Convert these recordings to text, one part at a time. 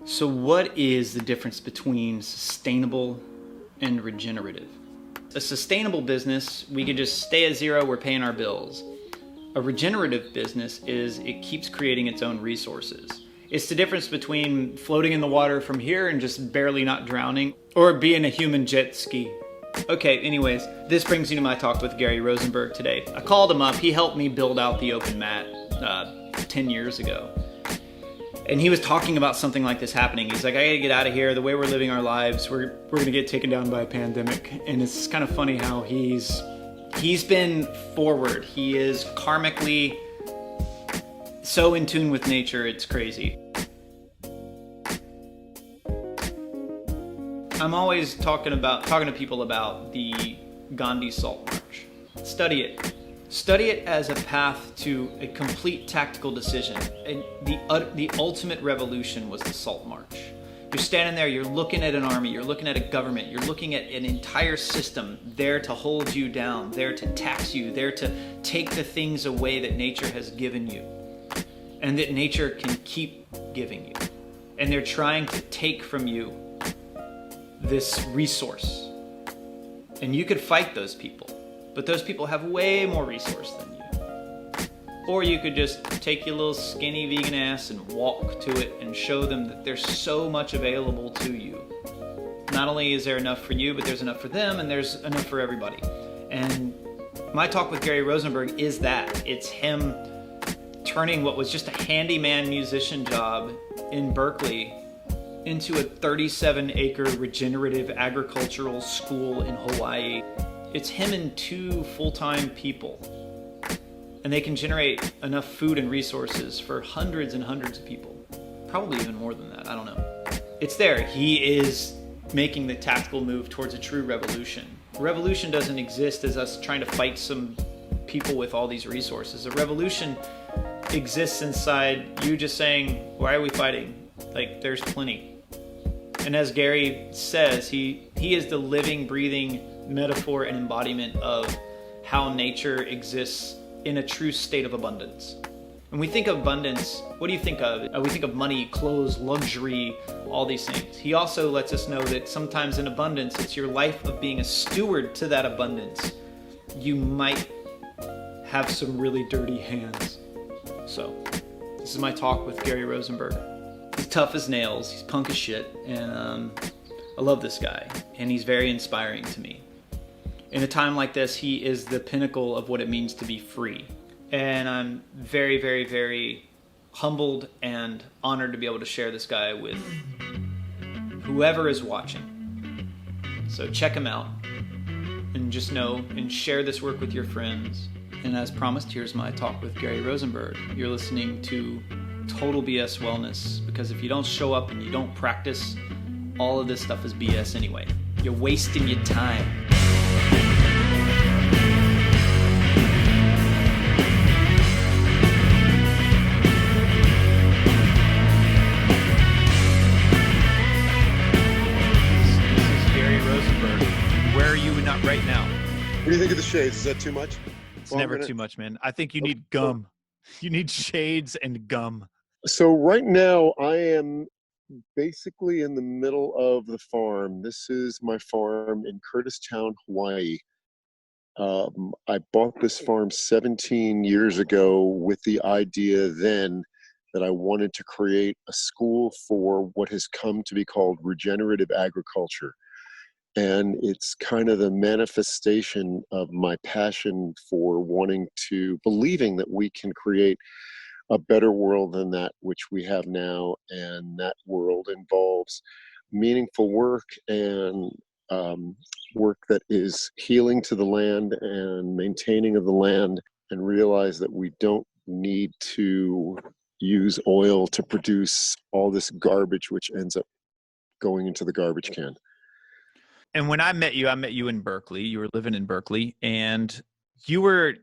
So what is the difference between sustainable and regenerative? A sustainable business, we could just stay at zero, we're paying our bills. A regenerative business is it keeps creating its own resources. It's the difference between floating in the water from here and just barely not drowning, or being a human jet ski. Okay, anyways, this brings me to my talk with Gary Rosenberg today. I called him up, he helped me build out the open mat 10 years ago. And he was talking about something like this happening. He's like, I gotta get out of here. The way we're living our lives, we're gonna get taken down by a pandemic. And it's kind of funny how he's been forward. He is karmically so in tune with nature, it's crazy. I'm always talking to people about the Gandhi Salt March. Study it. Study it as a path to a complete tactical decision. And the ultimate revolution was the Salt March. You're standing there, you're looking at an army, you're looking at a government, you're looking at an entire system there to hold you down, there to tax you, there to take the things away that nature has given you and that nature can keep giving you. And they're trying to take from you this resource. And you could fight those people. But those people have way more resource than you. Or you could just take your little skinny vegan ass and walk to it and show them that there's so much available to you. Not only is there enough for you, but there's enough for them and there's enough for everybody. And my talk with Gary Rosenberg is that. It's him turning what was just a handyman musician job in Berkeley into a 37-acre regenerative agricultural school in Hawaii. It's him and 2 full-time people, and they can generate enough food and resources for hundreds and hundreds of people. Probably even more than that, I don't know. It's there. He is making the tactical move towards a true revolution. Revolution doesn't exist as us trying to fight some people with all these resources. A revolution exists inside you just saying, why are we fighting? Like, there's plenty. And as Gary says, he is the living, breathing metaphor and embodiment of how nature exists in a true state of abundance. When we think of abundance, what do you think of? We think of money, clothes, luxury, all these things. He also lets us know that sometimes in abundance, it's your life of being a steward to that abundance. You might have some really dirty hands. So, this is my talk with Gary Rosenberg. He's tough as nails, he's punk as shit, and I love this guy, and he's very inspiring to me. In a time like this, he is the pinnacle of what it means to be free. And I'm very, very, very humbled and honored to be able to share this guy with whoever is watching. So check him out and just know and share this work with your friends. And as promised, here's my talk with Gary Rosenberg. You're listening to Total BS Wellness, because if you don't show up and you don't practice, all of this stuff is BS anyway. You're wasting your time. Right now. What do you think of the shades? Is that too much? It's never too much, man. I think you need gum. You need shades and gum. So right now I am basically in the middle of the farm. This is my farm in Curtistown, Hawaii. I bought this farm 17 years ago with the idea then that I wanted to create a school for what has come to be called regenerative agriculture. And it's kind of the manifestation of my passion for believing that we can create a better world than that which we have now. And that world involves meaningful work and work that is healing to the land and maintaining of the land, and realize that we don't need to use oil to produce all this garbage, which ends up going into the garbage can. And when I met you in Berkeley. You were living in Berkeley, and you were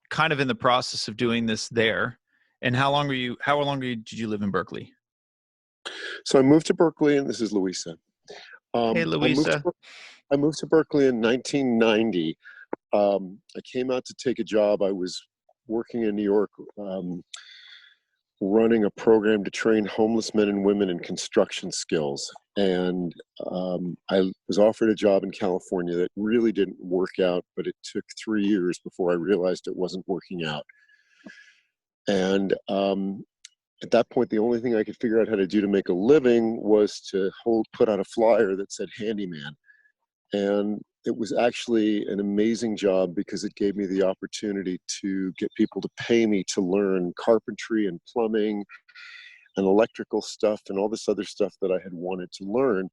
kind of in the process of doing this there. And how long did you live in Berkeley? So I moved to Berkeley, and this is Louisa. Hey, Louisa. I moved to Berkeley in 1990. I came out to take a job. I was working in New York running a program to train homeless men and women in construction skills. And I was offered a job in California that really didn't work out, but it took 3 years before I realized it wasn't working out. And at that point, the only thing I could figure out how to do to make a living was to put out a flyer that said handyman. And it was actually an amazing job because it gave me the opportunity to get people to pay me to learn carpentry and plumbing and electrical stuff and all this other stuff that I had wanted to learn.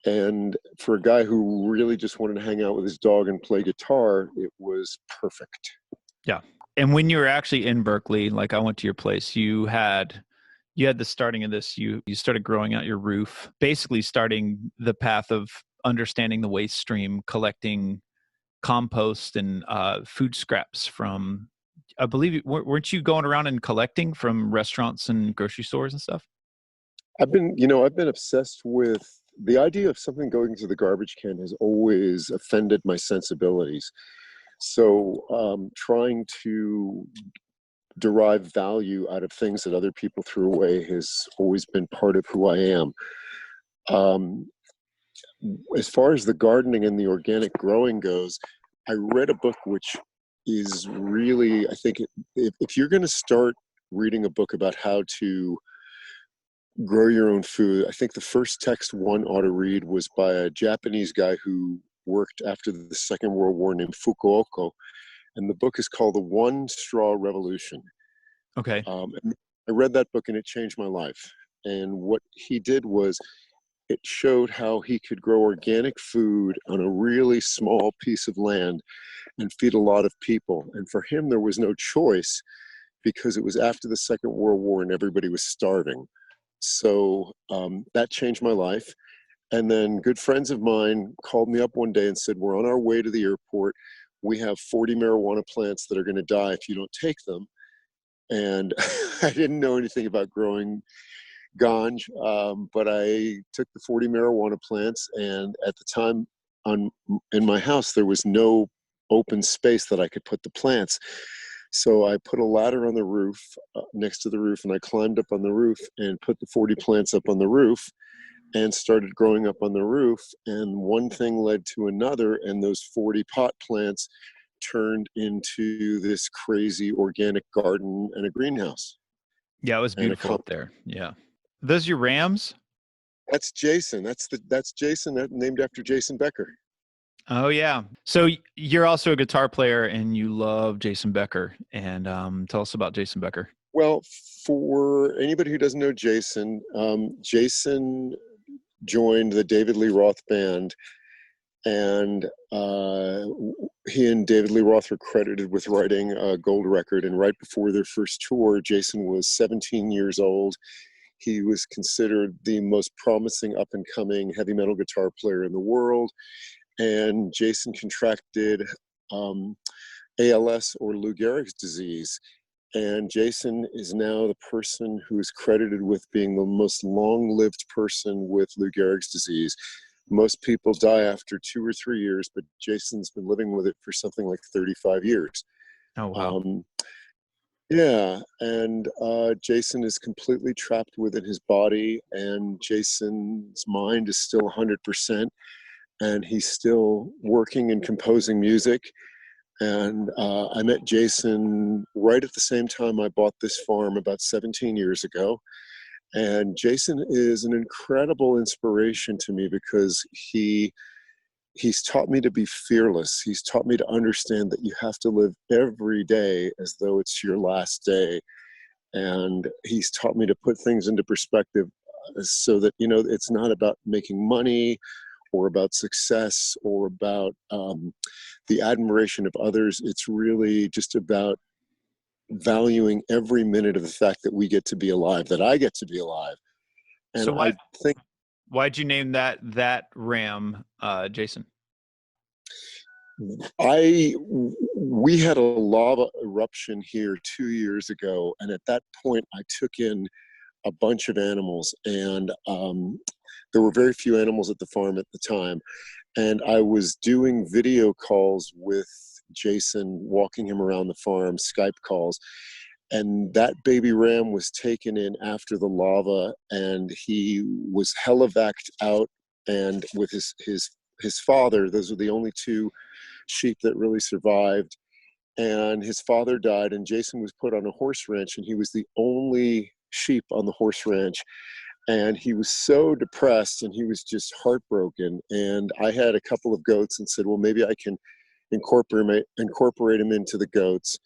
And for a guy who really just wanted to hang out with his dog and play guitar, it was perfect. Yeah. And when you were actually in Berkeley, like I went to your place, you had the starting of this, you started growing out your roof, basically starting the path of understanding the waste stream, collecting compost and food scraps from, I believe, weren't you going around and collecting from restaurants and grocery stores and stuff? I've been obsessed with the idea of something going to the garbage can has always offended my sensibilities. So trying to derive value out of things that other people threw away has always been part of who I am. As far as the gardening and the organic growing goes, I read a book which is really, I think, if you're going to start reading a book about how to grow your own food, I think the first text one ought to read was by a Japanese guy who worked after the Second World War named Fukuoka. And the book is called The One Straw Revolution. Okay. And I read that book and it changed my life. And what he did was it showed how he could grow organic food on a really small piece of land and feed a lot of people. And for him, there was no choice because it was after the Second World War and everybody was starving. So that changed my life. And then good friends of mine called me up one day and said, we're on our way to the airport. We have 40 marijuana plants that are going to die if you don't take them. And I didn't know anything about growing ganj, but I took the 40 marijuana plants, and at the time in my house, there was no open space that I could put the plants. So I put a ladder on the roof next to the roof, and I climbed up on the roof and put the 40 plants up on the roof and started growing up on the roof. And one thing led to another, and those 40 pot plants turned into this crazy organic garden and a greenhouse. Yeah, it was beautiful up there. Yeah. Those your Rams? That's Jason. That's Jason, named after Jason Becker. Oh yeah. So you're also a guitar player and you love Jason Becker. And tell us about Jason Becker. Well, for anybody who doesn't know Jason, Jason joined the David Lee Roth band, and he and David Lee Roth were credited with writing a gold record. And right before their first tour, Jason was 17 years old. He was considered the most promising up-and-coming heavy metal guitar player in the world. And Jason contracted ALS, or Lou Gehrig's disease. And Jason is now the person who is credited with being the most long-lived person with Lou Gehrig's disease. Most people die after 2 or 3 years, but Jason's been living with it for something like 35 years. Oh, wow. Yeah, and Jason is completely trapped within his body, and Jason's mind is still 100%, and he's still working and composing music. And I met Jason right at the same time I bought this farm about 17 years ago. And Jason is an incredible inspiration to me because he's taught me to be fearless. He's taught me to understand that you have to live every day as though it's your last day. And he's taught me to put things into perspective so that, you know, it's not about making money or about success or about the admiration of others. It's really just about valuing every minute of the fact that we get to be alive, that I get to be alive. And So I think, why'd you name that ram Jason? We had a lava eruption here 2 years ago, and at that point I took in a bunch of animals, and there were very few animals at the farm at the time, and I was doing video calls with Jason, walking him around the farm, Skype calls, and that baby ram was taken in after the lava, and he was helivaced out, and with his father. Those were the only two sheep that really survived, and his father died, and Jason was put on a horse ranch, and he was the only sheep on the horse ranch. And he was so depressed, and he was just heartbroken. And I had a couple of goats and said, well, maybe I can incorporate him into the goats.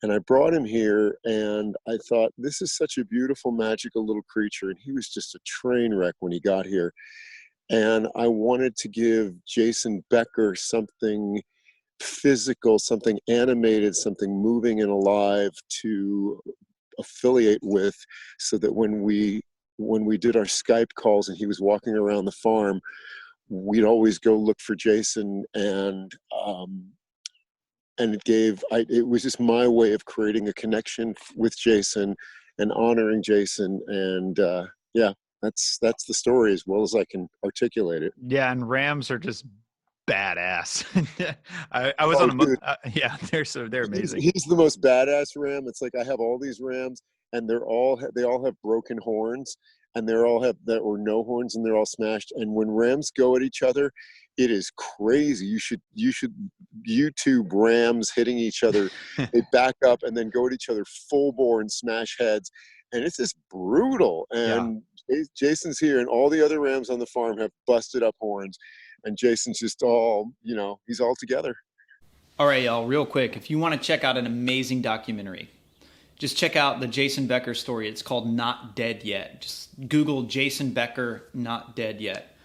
And I brought him here, and I thought, this is such a beautiful, magical little creature. And he was just a train wreck when he got here. And I wanted to give Jason Becker something physical, something animated, something moving and alive to affiliate with, so that when we did our Skype calls and he was walking around the farm, we'd always go look for Jason, and it was just my way of creating a connection with Jason and honoring Jason. And yeah, that's the story as well as I can articulate it. Yeah, and rams are just badass. I was on a yeah, they're amazing. He's the most badass ram. It's like I have all these rams, and they all have broken horns, and or no horns, and they're all smashed. And when rams go at each other, it is crazy. You should YouTube rams hitting each other. They back up and then go at each other full bore and smash heads, and it's just brutal. And yeah. Jason's here, and all the other rams on the farm have busted up horns, and Jason's just he's all together. All right, y'all, real quick, if you want to check out an amazing documentary, just check out the Jason Becker story. It's called Not Dead Yet. Just Google Jason Becker, Not Dead Yet.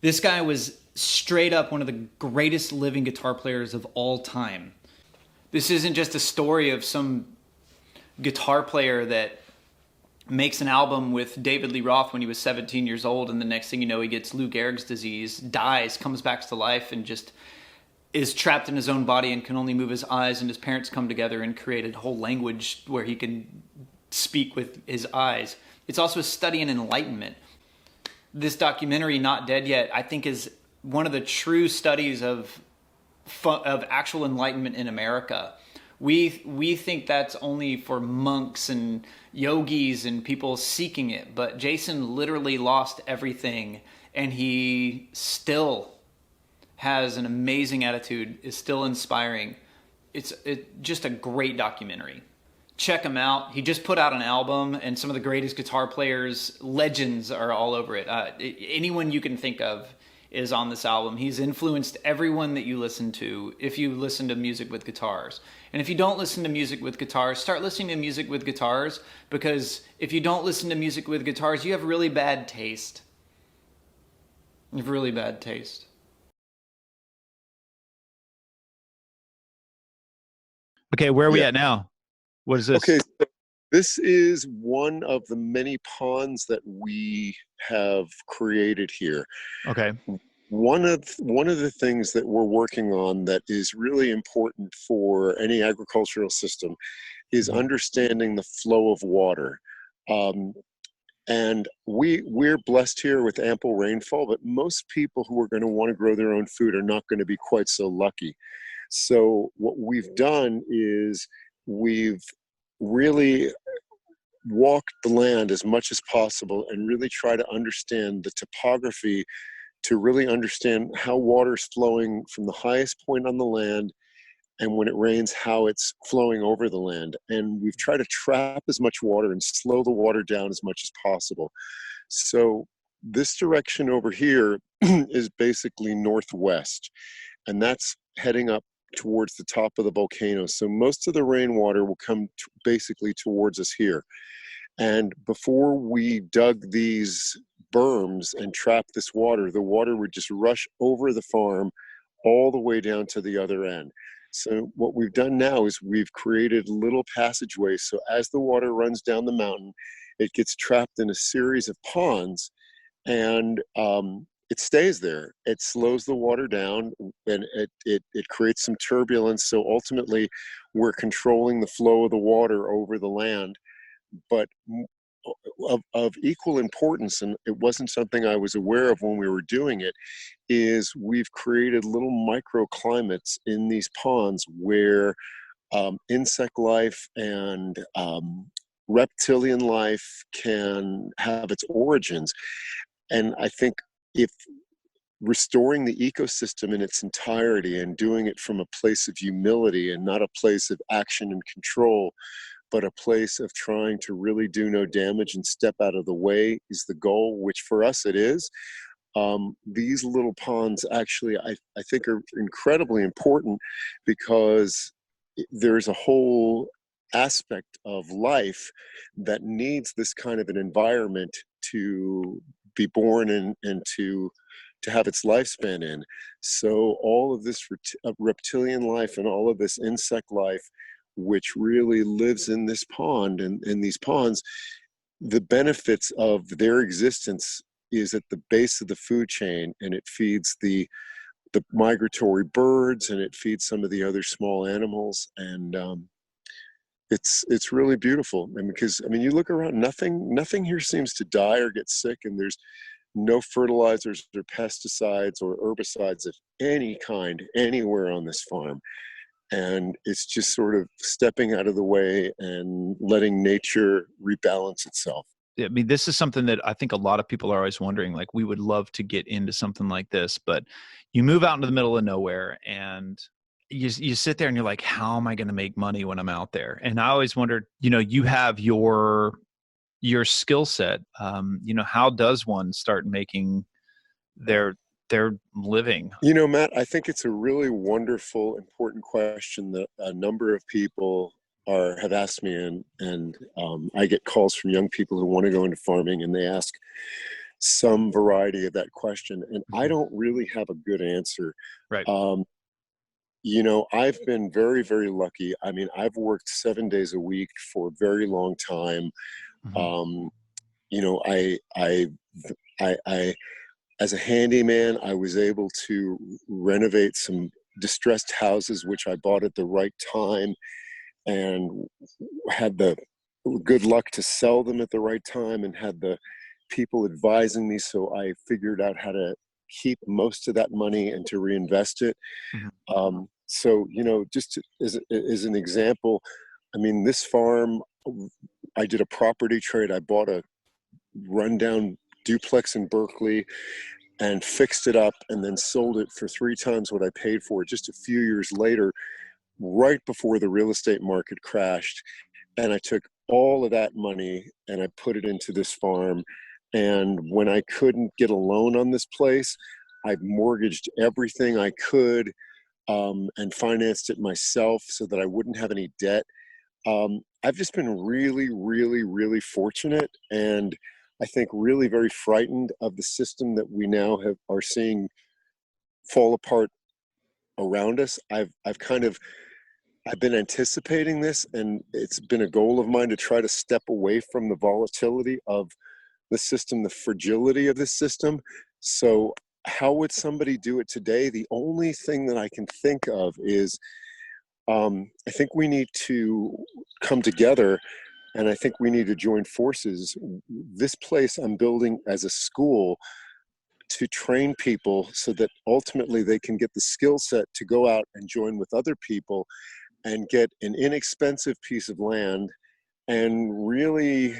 This guy was straight up one of the greatest living guitar players of all time. This isn't just a story of some guitar player that makes an album with David Lee Roth when he was 17 years old, and the next thing you know, he gets Lou Gehrig's disease, dies, comes back to life, and just is trapped in his own body and can only move his eyes, and his parents come together and create a whole language where he can speak with his eyes. It's also a study in enlightenment. This documentary, Not Dead Yet, I think is one of the true studies of actual enlightenment in America. We think that's only for monks and yogis and people seeking it, but Jason literally lost everything, and he still has an amazing attitude, is still inspiring. It's just a great documentary. Check him out. He just put out an album, and some of the greatest guitar players, legends, are all over it. Anyone you can think of is on this album. He's influenced everyone that you listen to if you listen to music with guitars. And if you don't listen to music with guitars, start listening to music with guitars, because if you don't listen to music with guitars, you have really bad taste. You have really bad taste. Okay, where are we at now? What is this? Okay, so this is one of the many ponds that we have created here. Okay. One of the things that we're working on that is really important for any agricultural system is understanding the flow of water. And we're blessed here with ample rainfall, but most people who are going to want to grow their own food are not going to be quite so lucky. So what we've done is we've really walked the land as much as possible and really try to understand the topography, to really understand how water is flowing from the highest point on the land, and when it rains, how it's flowing over the land. And we've tried to trap as much water and slow the water down as much as possible. So this direction over here is basically northwest, and that's heading up towards the top of the volcano. So most of the rainwater will come basically towards us here. And before we dug these berms and trapped this water, the water would just rush over the farm all the way down to the other end. So what we've done now is we've created little passageways. So as the water runs down the mountain, it gets trapped in a series of ponds, and it stays there. It slows the water down, and it creates some turbulence. So ultimately, we're controlling the flow of the water over the land. But of equal importance, and it wasn't something I was aware of when we were doing it, is we've created little microclimates in these ponds where insect life and reptilian life can have its origins. And I think if restoring the ecosystem in its entirety and doing it from a place of humility and not a place of action and control, but a place of trying to really do no damage and step out of the way is the goal, which for us it is. These little ponds actually, I think are incredibly important because there's a whole aspect of life that needs this kind of an environment to be born and to have its lifespan in. So all of this reptilian life and all of this insect life, which really lives in this pond and in these ponds, the benefits of their existence is at the base of the food chain, and it feeds the migratory birds, and it feeds some of the other small animals, and it's really beautiful. And because you look around, nothing here seems to die or get sick, and there's no fertilizers or pesticides or herbicides of any kind anywhere on this farm. And it's just sort of stepping out of the way and letting nature rebalance itself. I mean, this is something that I think a lot of people are always wondering, like, we would love to get into something like this, but you move out into the middle of nowhere and you sit there and you're like, how am I going to make money when I'm out there? And I always wondered, you have your skill set. How does one start making their living? Matt, I think it's a really wonderful, important question that a number of people have asked me, and I get calls from young people who want to go into farming, and they ask some variety of that question, and I don't really have a good answer. Right. I've been very, very lucky. I've worked 7 days a week for a very long time. I as a handyman, I was able to renovate some distressed houses, which I bought at the right time, and had the good luck to sell them at the right time, and had the people advising me. So I figured out how to keep most of that money and to reinvest it. So, just as an example, this farm, I did a property trade. I bought a rundown duplex in Berkeley and fixed it up, and then sold it for 3 times what I paid for it just a few years later, right before the real estate market crashed. And I took all of that money and I put it into this farm. And when I couldn't get a loan on this place, I mortgaged everything I could and financed it myself so that I wouldn't have any debt. I've just been really, really, really fortunate, and I think really very frightened of the system that we now are seeing fall apart around us. I've been anticipating this, and it's been a goal of mine to try to step away from the volatility of the system, the fragility of this system. So how would somebody do it today? The only thing that I can think of is I think we need to come together, and I think we need to join forces. This place I'm building as a school to train people so that ultimately they can get the skill set to go out and join with other people and get an inexpensive piece of land and really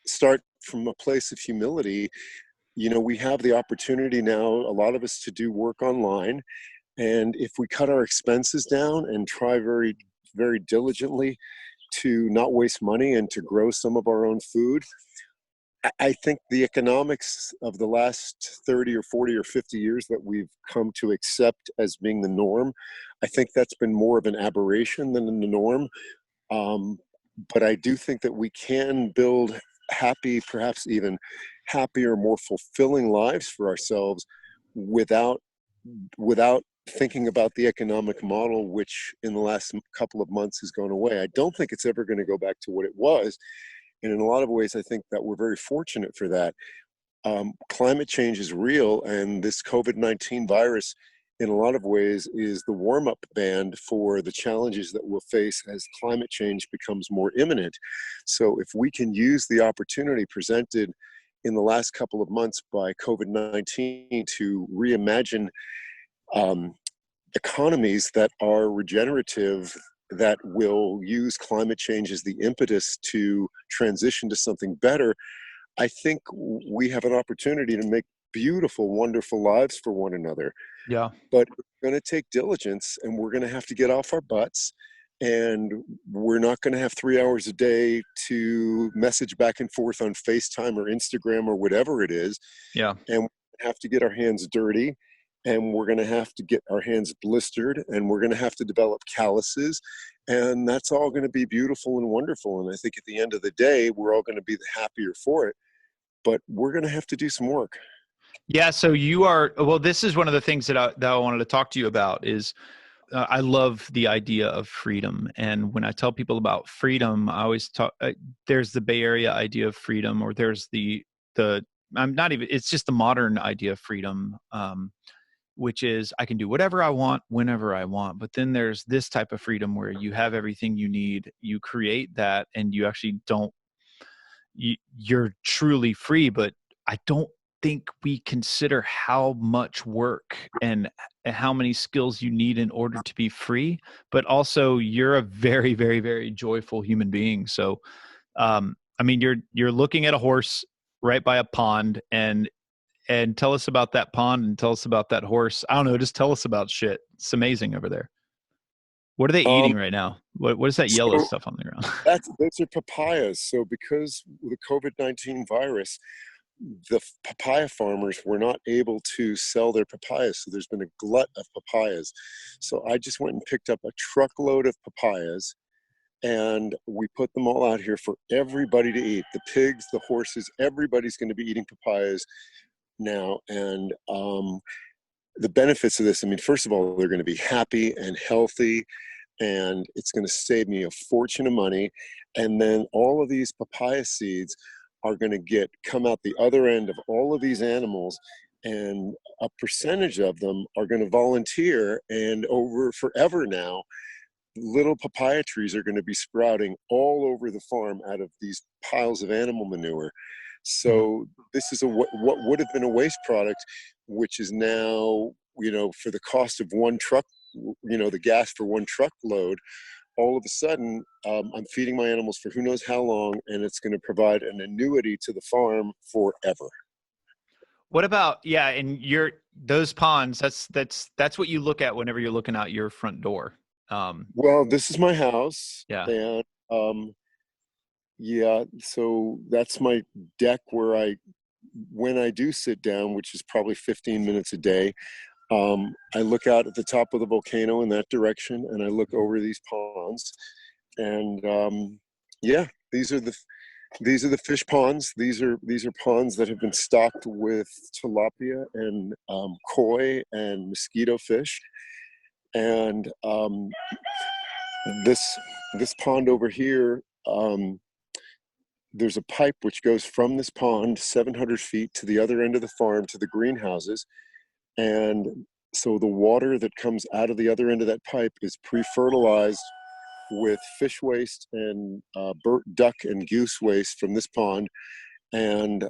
start from a place of humility. We have the opportunity now, a lot of us, to do work online. And if we cut our expenses down and try very, very diligently to not waste money and to grow some of our own food, I think the economics of the last 30 or 40 or 50 years that we've come to accept as being the norm, I think that's been more of an aberration than the norm. But I do think that we can build happy, perhaps even happier, more fulfilling lives for ourselves without thinking about the economic model, which in the last couple of months has gone away. I don't think it's ever going to go back to what it was. And in a lot of ways, I think that we're very fortunate for that. Climate change is real, and this COVID-19 virus, in a lot of ways, is the warm-up band for the challenges that we'll face as climate change becomes more imminent. So if we can use the opportunity presented in the last couple of months by COVID-19 to reimagine economies that are regenerative that will use climate change as the impetus to transition to something better, I think we have an opportunity to make beautiful, wonderful lives for one another. Yeah. But it's going to take diligence, and we're going to have to get off our butts, and we're not going to have 3 hours a day to message back and forth on FaceTime or Instagram or whatever it is. Yeah. And we have to get our hands dirty, and we're going to have to get our hands blistered, and we're going to have to develop calluses, and that's all going to be beautiful and wonderful. And I think at the end of the day, we're all going to be the happier for it, but we're going to have to do some work. Yeah. So you are, well, this is one of the things that I wanted to talk to you about is I love the idea of freedom. And when I tell people about freedom, I always talk, there's the Bay Area idea of freedom, or there's I'm not even, it's just the modern idea of freedom, which is I can do whatever I want, whenever I want. But then there's this type of freedom where you have everything you need, you create that, and you actually you're truly free. But I don't think we consider how much work and how many skills you need in order to be free. But also, you're a very, very, very joyful human being. So, I mean, you're looking at a horse right by a pond, and tell us about that pond, and tell us about that horse. I don't know, just tell us about shit. It's amazing over there. What are they eating right now? What is that yellow stuff on the ground? Those are papayas. So because of the COVID-19 virus, the papaya farmers were not able to sell their papayas. So there's been a glut of papayas. So I just went and picked up a truckload of papayas, and we put them all out here for everybody to eat. The pigs, the horses, everybody's going to be eating papayas now. And the benefits of this, I mean, first of all, they're going to be happy and healthy, and it's going to save me a fortune of money. And then all of these papaya seeds are going to come out the other end of all of these animals, and a percentage of them are going to volunteer, and over forever now, little papaya trees are going to be sprouting all over the farm out of these piles of animal manure. So this is what would have been a waste product, which is now, for the cost of one truck, the gas for one truckload, all of a sudden, I'm feeding my animals for who knows how long, and it's going to provide an annuity to the farm forever. What about, and those ponds, that's what you look at whenever you're looking out your front door. Well, this is my house. Yeah. And so that's my deck where when I do sit down, which is probably 15 minutes a day, I look out at the top of the volcano in that direction, and I look over these ponds, and these are the fish ponds. These are ponds that have been stocked with tilapia and koi and mosquito fish, and this pond over here, there's a pipe which goes from this pond 700 feet to the other end of the farm to the greenhouses. And so the water that comes out of the other end of that pipe is pre-fertilized with fish waste and duck and goose waste from this pond. And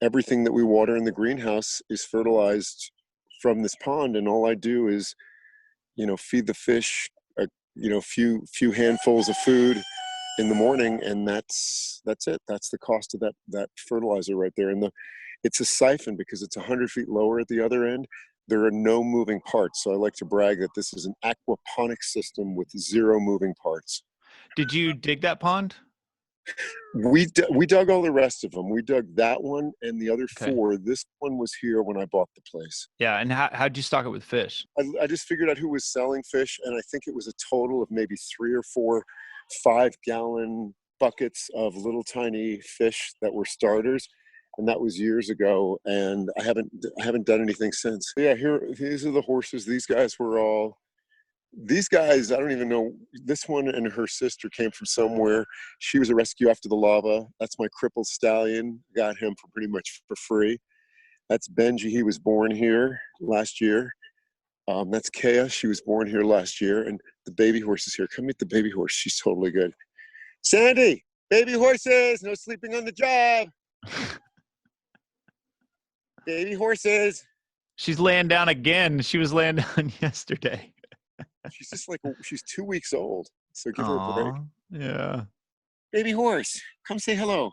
everything that we water in the greenhouse is fertilized from this pond. And all I do is, feed the fish, few handfuls of food in the morning, and that's it. That's the cost of that fertilizer right there. And it's a siphon because it's 100 feet lower at the other end. There are no moving parts. So I like to brag that this is an aquaponics system with 0 moving parts. Did you dig that pond? We dug all the rest of them. We dug that one and the other 4. This one was here when I bought the place. Yeah. And how'd you stock it with fish? I just figured out who was selling fish, and I think it was a total of maybe 3 or 4 5-gallon buckets of little tiny fish that were starters. And that was years ago, and I haven't done anything since. Yeah, these are the horses. These guys, I don't even know. This one and her sister came from somewhere. She was a rescue after the lava. That's my crippled stallion. Got him for pretty much for free. That's Benji. He was born here last year. That's Kea. She was born here last year. And the baby horse is here. Come meet the baby horse. She's totally good. Sandy, baby horses, no sleeping on the job. Baby horses. She's laying down again. She was laying down yesterday. She's just like, she's 2 weeks old. So give her a break. Aw, yeah. Baby horse, come say hello.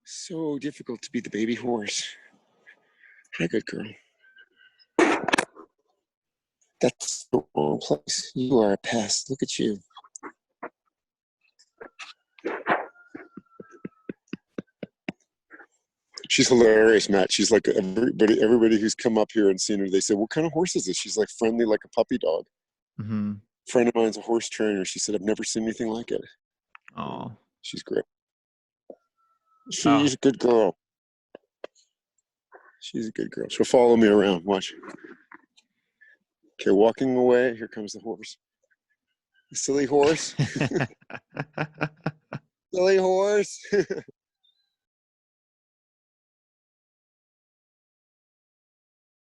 So difficult to be the baby horse. Hi, good girl. That's the wrong place. You are a pest. Look at you. She's hilarious, Matt. She's like everybody who's come up here and seen her, they say, what kind of horse is this? She's like friendly, like a puppy dog. Mm-hmm. Friend of mine's a horse trainer. She said, I've never seen anything like it. Oh, She's great. She's a good girl. She's a good girl. She'll follow me around. Watch. Okay, walking away. Here comes the horse. The silly horse. Silly horse.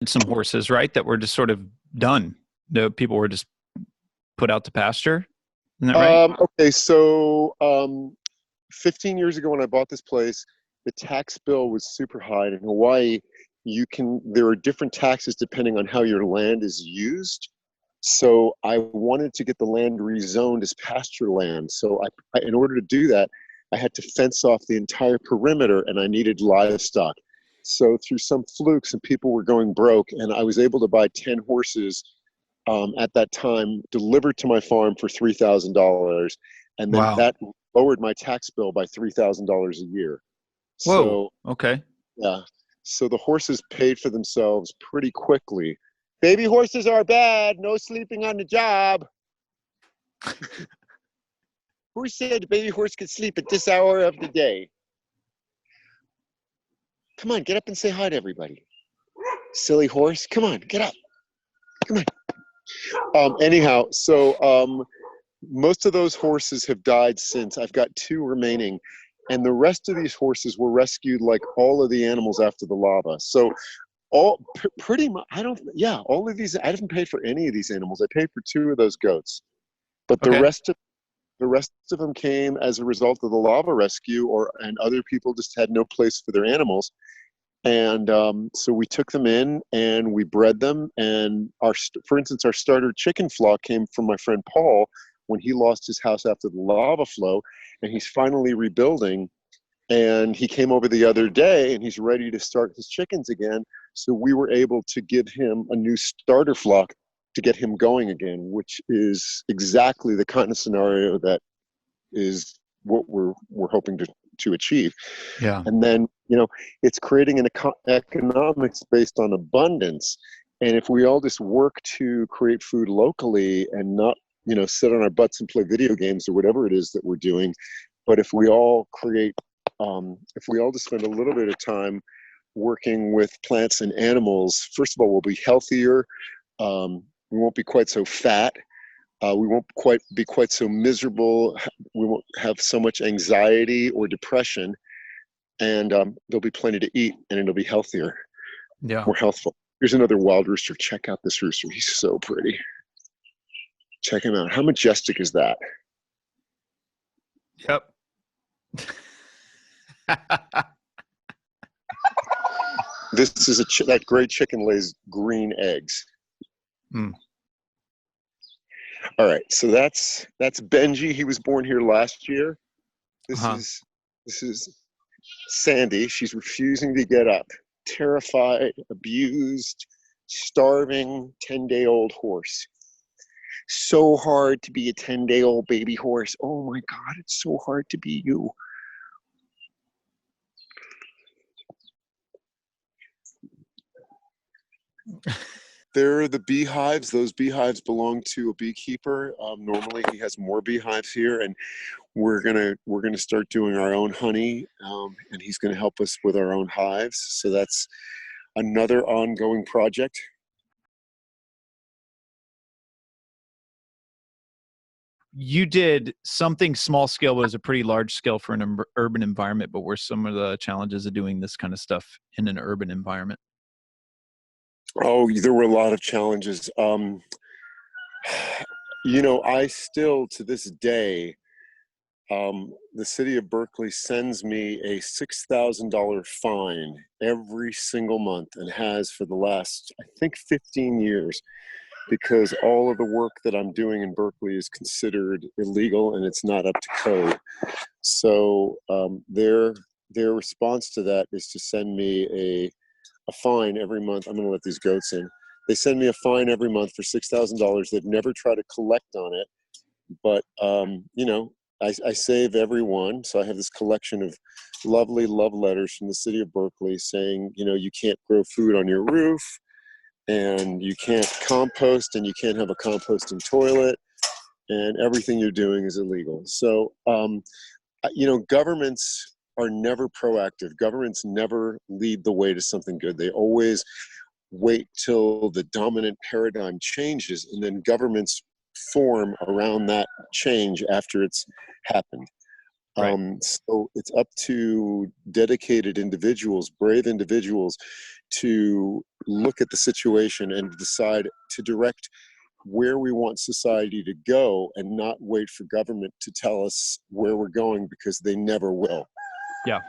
Some horses, right, that were just sort of done. The people were just put out to pasture. Isn't that right? Okay, so 15 years ago when I bought this place, the tax bill was super high. In Hawaii, there are different taxes depending on how your land is used. So I wanted to get the land rezoned as pasture land. So in order to do that, I had to fence off the entire perimeter, and I needed livestock. So through some flukes, and people were going broke, and I was able to buy 10 horses at that time, delivered to my farm for $3,000, and then Wow. that lowered my tax bill by $3,000 a year. Whoa. So Okay. yeah, so the horses paid for themselves pretty quickly. Baby horses are bad. No sleeping on the job. Who said the baby horse could sleep at this hour of the day? Come on, get up and say hi to everybody. Silly horse. Come on, get up. Come on. Anyhow, so most of those horses have died since. I've got 2 remaining. And the rest of these horses were rescued like all of the animals after the lava. So pretty much, all of these, I haven't paid for any of these animals. I paid for 2 of those goats. But the Okay. rest of them came as a result of the lava rescue, and other people just had no place for their animals. And so we took them in and we bred them. And for instance, our starter chicken flock came from my friend Paul when he lost his house after the lava flow, and he's finally rebuilding. And he came over the other day and he's ready to start his chickens again. So we were able to give him a new starter flock to get him going again, which is exactly the kind of scenario that is what we're hoping to achieve. Yeah. And then, it's creating an economics based on abundance. And if we all just work to create food locally and not, sit on our butts and play video games or whatever it is that we're doing, but if we all just spend a little bit of time working with plants and animals, first of all, we'll be healthier. We won't be quite so fat. We won't be quite so miserable. We won't have so much anxiety or depression. And there'll be plenty to eat, and it'll be healthier, Yeah. more healthful. Here's another wild rooster. Check out this rooster. He's so pretty. Check him out. How majestic is that? Yep. This is that gray chicken lays green eggs. Mm. All right, so that's Benji. He was born here last year. This is Sandy. She's refusing to get up. Terrified, abused, starving, 10-day-old horse. So hard to be a 10-day-old baby horse. Oh my God, it's so hard to be you. There are the beehives. Those beehives belong to a beekeeper. Normally he has more beehives here, and we're gonna start doing our own honey, and he's gonna help us with our own hives. So that's another ongoing project. You did something small scale, but it was a pretty large scale for an urban environment. But what were some of the challenges of doing this kind of stuff in an urban environment? Oh, there were a lot of challenges. I still, to this day, the city of Berkeley sends me a $6,000 fine every single month, and has for the last, I think, 15 years, because all of the work that I'm doing in Berkeley is considered illegal and it's not up to code. So their response to that is to send me a fine every month. I'm going to let these goats in. They send me a fine every month for $6,000. They've never tried to collect on it, but I save every one. So I have this collection of lovely love letters from the city of Berkeley saying, you can't grow food on your roof, and you can't compost, and you can't have a composting toilet, and everything you're doing is illegal. So, governments are never proactive. Governments never lead the way to something good. They always wait till the dominant paradigm changes, and then governments form around that change after it's happened. Right. So it's up to dedicated individuals, brave individuals, to look at the situation and decide to direct where we want society to go, and not wait for government to tell us where we're going, because they never will. Yeah.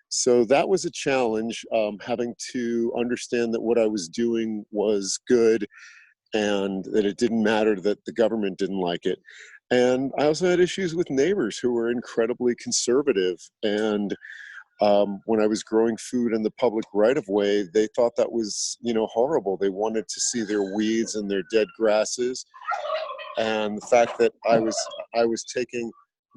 So that was a challenge, having to understand that what I was doing was good, and that it didn't matter that the government didn't like it. And I also had issues with neighbors who were incredibly conservative. And when I was growing food in the public right-of-way, they thought that was, horrible. They wanted to see their weeds and their dead grasses. And the fact that I was taking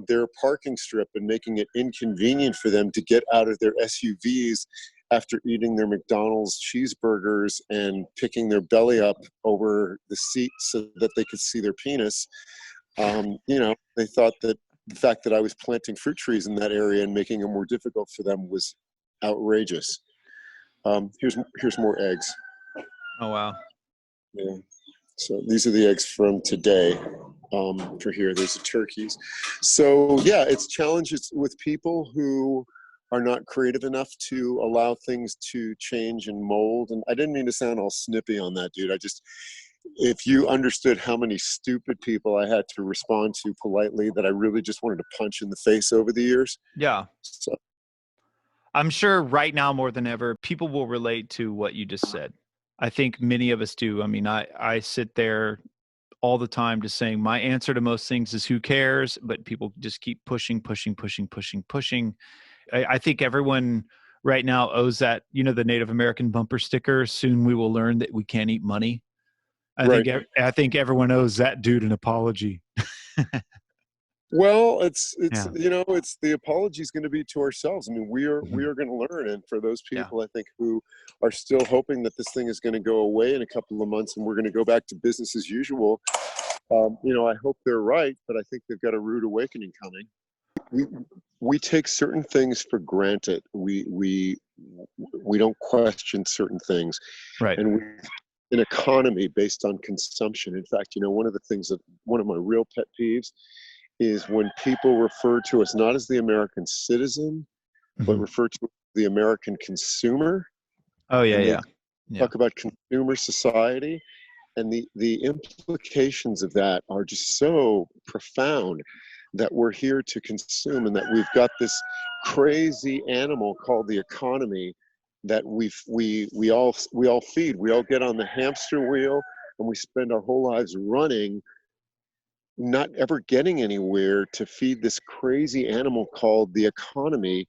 their parking strip and making it inconvenient for them to get out of their SUVs after eating their McDonald's cheeseburgers and picking their belly up over the seat so that they could see their penis. They thought that the fact that I was planting fruit trees in that area and making it more difficult for them was outrageous. Here's more eggs. Oh, wow. Yeah. So these are the eggs from today. For here, there's the turkeys. So yeah, it's challenges with people who are not creative enough to allow things to change and mold. And I didn't mean to sound all snippy on that, dude. If you understood how many stupid people I had to respond to politely that I really just wanted to punch in the face over the years. Yeah. So I'm sure right now more than ever, people will relate to what you just said. I think many of us do. I mean, I sit there all the time just saying my answer to most things is who cares, but people just keep pushing. I think everyone right now owes that, the Native American bumper sticker. Soon we will learn that we can't eat money. Right. I think everyone owes that dude an apology. Well, it's Yeah. it's the apology is going to be to ourselves. I mean, we are going to learn, and for those people, I think, who are still hoping that this thing is going to go away in a couple of months and we're going to go back to business as usual, I hope they're right, but I think they've got a rude awakening coming. We take certain things for granted. We don't question certain things, Right. and an economy based on consumption. In fact, one of my real pet peeves is when people refer to us not as the American citizen, but refer to the American consumer. Oh yeah. Talk about consumer society, and the implications of that are just so profound, that we're here to consume, and that we've got this crazy animal called the economy that we all feed. We all get on the hamster wheel, and we spend our whole lives running, not ever getting anywhere, to feed this crazy animal called the economy.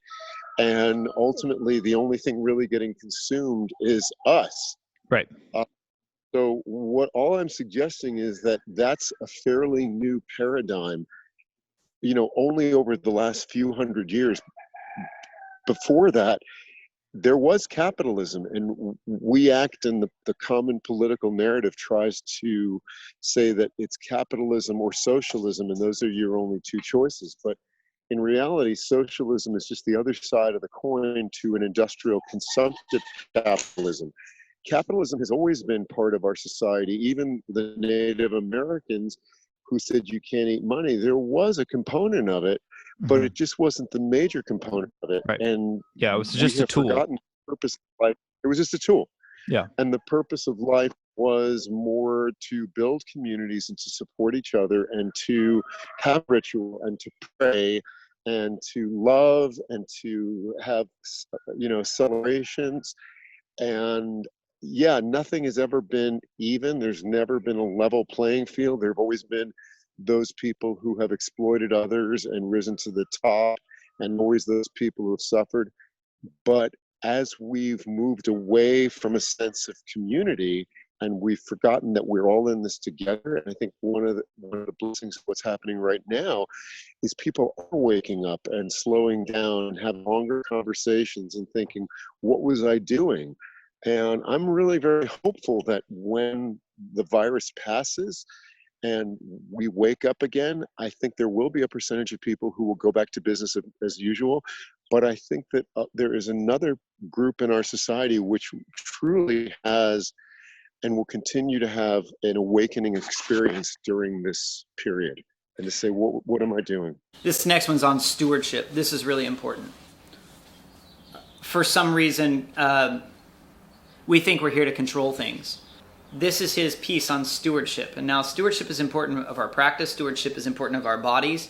And ultimately, the only thing really getting consumed is us. Right. So all I'm suggesting is that that's a fairly new paradigm, only over the last few hundred years. Before that, there was capitalism, and we act, and the common political narrative tries to say that it's capitalism or socialism, and those are your only two choices. But in reality, socialism is just the other side of the coin to an industrial consumptive capitalism. Capitalism has always been part of our society. Even the Native Americans who said you can't eat money, there was a component of it, but it just wasn't the major component of it. Right. And yeah, it was just a tool. Forgotten the purpose of life. It was just a tool. Yeah. And the purpose of life was more to build communities and to support each other and to have ritual and to pray and to love and to have, celebrations. And yeah, nothing has ever been even. There's never been a level playing field. There have always been those people who have exploited others and risen to the top, and always those people who have suffered. But as we've moved away from a sense of community, and we've forgotten that we're all in this together, and I think one of the blessings of what's happening right now is people are waking up and slowing down and have longer conversations and thinking, what was I doing? And I'm really very hopeful that when the virus passes and we wake up again, I think there will be a percentage of people who will go back to business as usual. But I think that there is another group in our society which truly has and will continue to have an awakening experience during this period, and to say, what am I doing? This next one's on stewardship. This is really important. For some reason, we think we're here to control things. This is his piece on stewardship. And now stewardship is important of our practice. Stewardship is important of our bodies.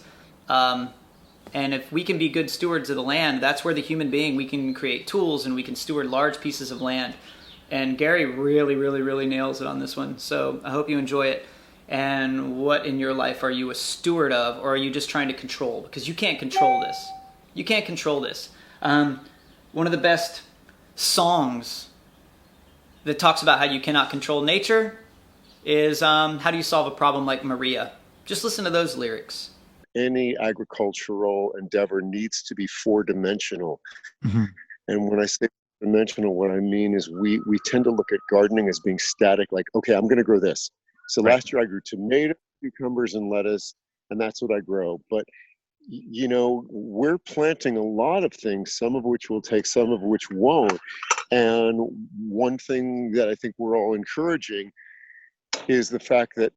And if we can be good stewards of the land, that's where the human being, we can create tools and we can steward large pieces of land. And Gary really, really, really nails it on this one. So I hope you enjoy it. And what in your life are you a steward of, or are you just trying to control? Because you can't control this. You can't control this. One of the best songs that talks about how you cannot control nature is How Do You Solve a Problem Like Maria? Just listen to those lyrics. Any agricultural endeavor needs to be four-dimensional. Mm-hmm. And when I say dimensional, what I mean is we tend to look at gardening as being static, like, okay, I'm going to grow this. So last year I grew tomatoes, cucumbers, and lettuce, and that's what I grow. But, we're planting a lot of things, some of which will take, some of which won't. And one thing that I think we're all encouraging is the fact that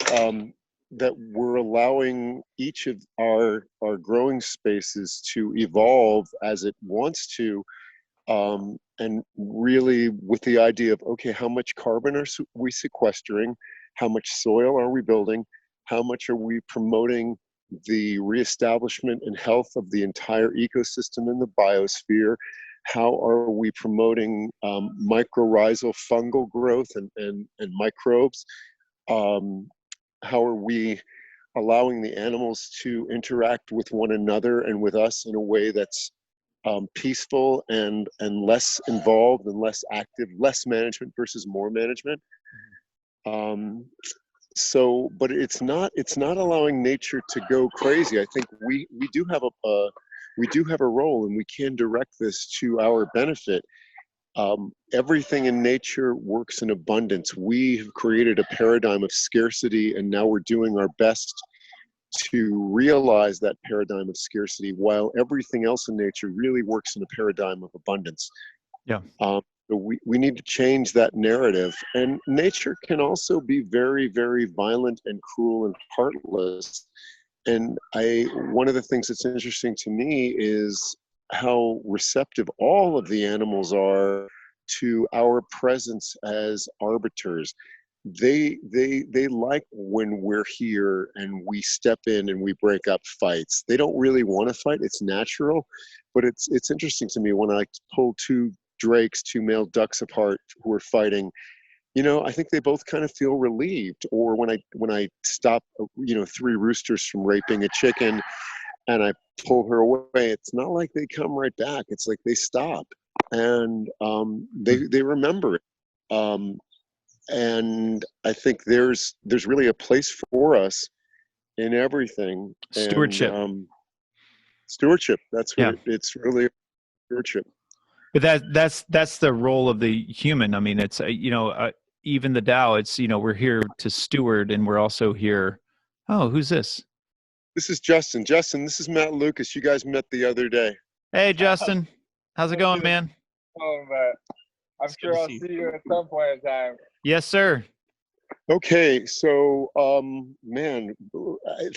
that we're allowing each of our growing spaces to evolve as it wants to, and really with the idea of, okay, how much carbon are we sequestering? How much soil are we building? How much are we promoting the reestablishment and health of the entire ecosystem in the biosphere? How are we promoting mycorrhizal fungal growth and microbes? How are we allowing the animals to interact with one another and with us in a way that's peaceful and less involved and less active, less management versus more management? But it's not allowing nature to go crazy. I think we do have a role, and we can direct this to our benefit. Everything in nature works in abundance. We have created a paradigm of scarcity, and now we're doing our best to realize that paradigm of scarcity, while everything else in nature really works in a paradigm of abundance. Yeah. So we need to change that narrative. And nature can also be very, very violent and cruel and heartless. And one of the things that's interesting to me is how receptive all of the animals are to our presence as arbiters. They like when we're here and we step in and we break up fights. They don't really want to fight. It's natural, but it's interesting to me when I pull two male ducks apart who are fighting. I think they both kind of feel relieved. Or when I stop, three roosters from raping a chicken, and I pull her away, it's not like they come right back. It's like they stop and they remember it. And I think there's really a place for us in everything. Stewardship. And, stewardship. That's what it's really, stewardship. But that's the role of the human. I mean, it's even the Tao. It's we're here to steward, and we're also here. Oh, who's this? This is Justin. Justin, this is Matt Lucas. You guys met the other day. Hey, Justin. How's it going, man? Oh, man. I'm sure I'll see you at some point in time. Yes, sir. Okay, so man,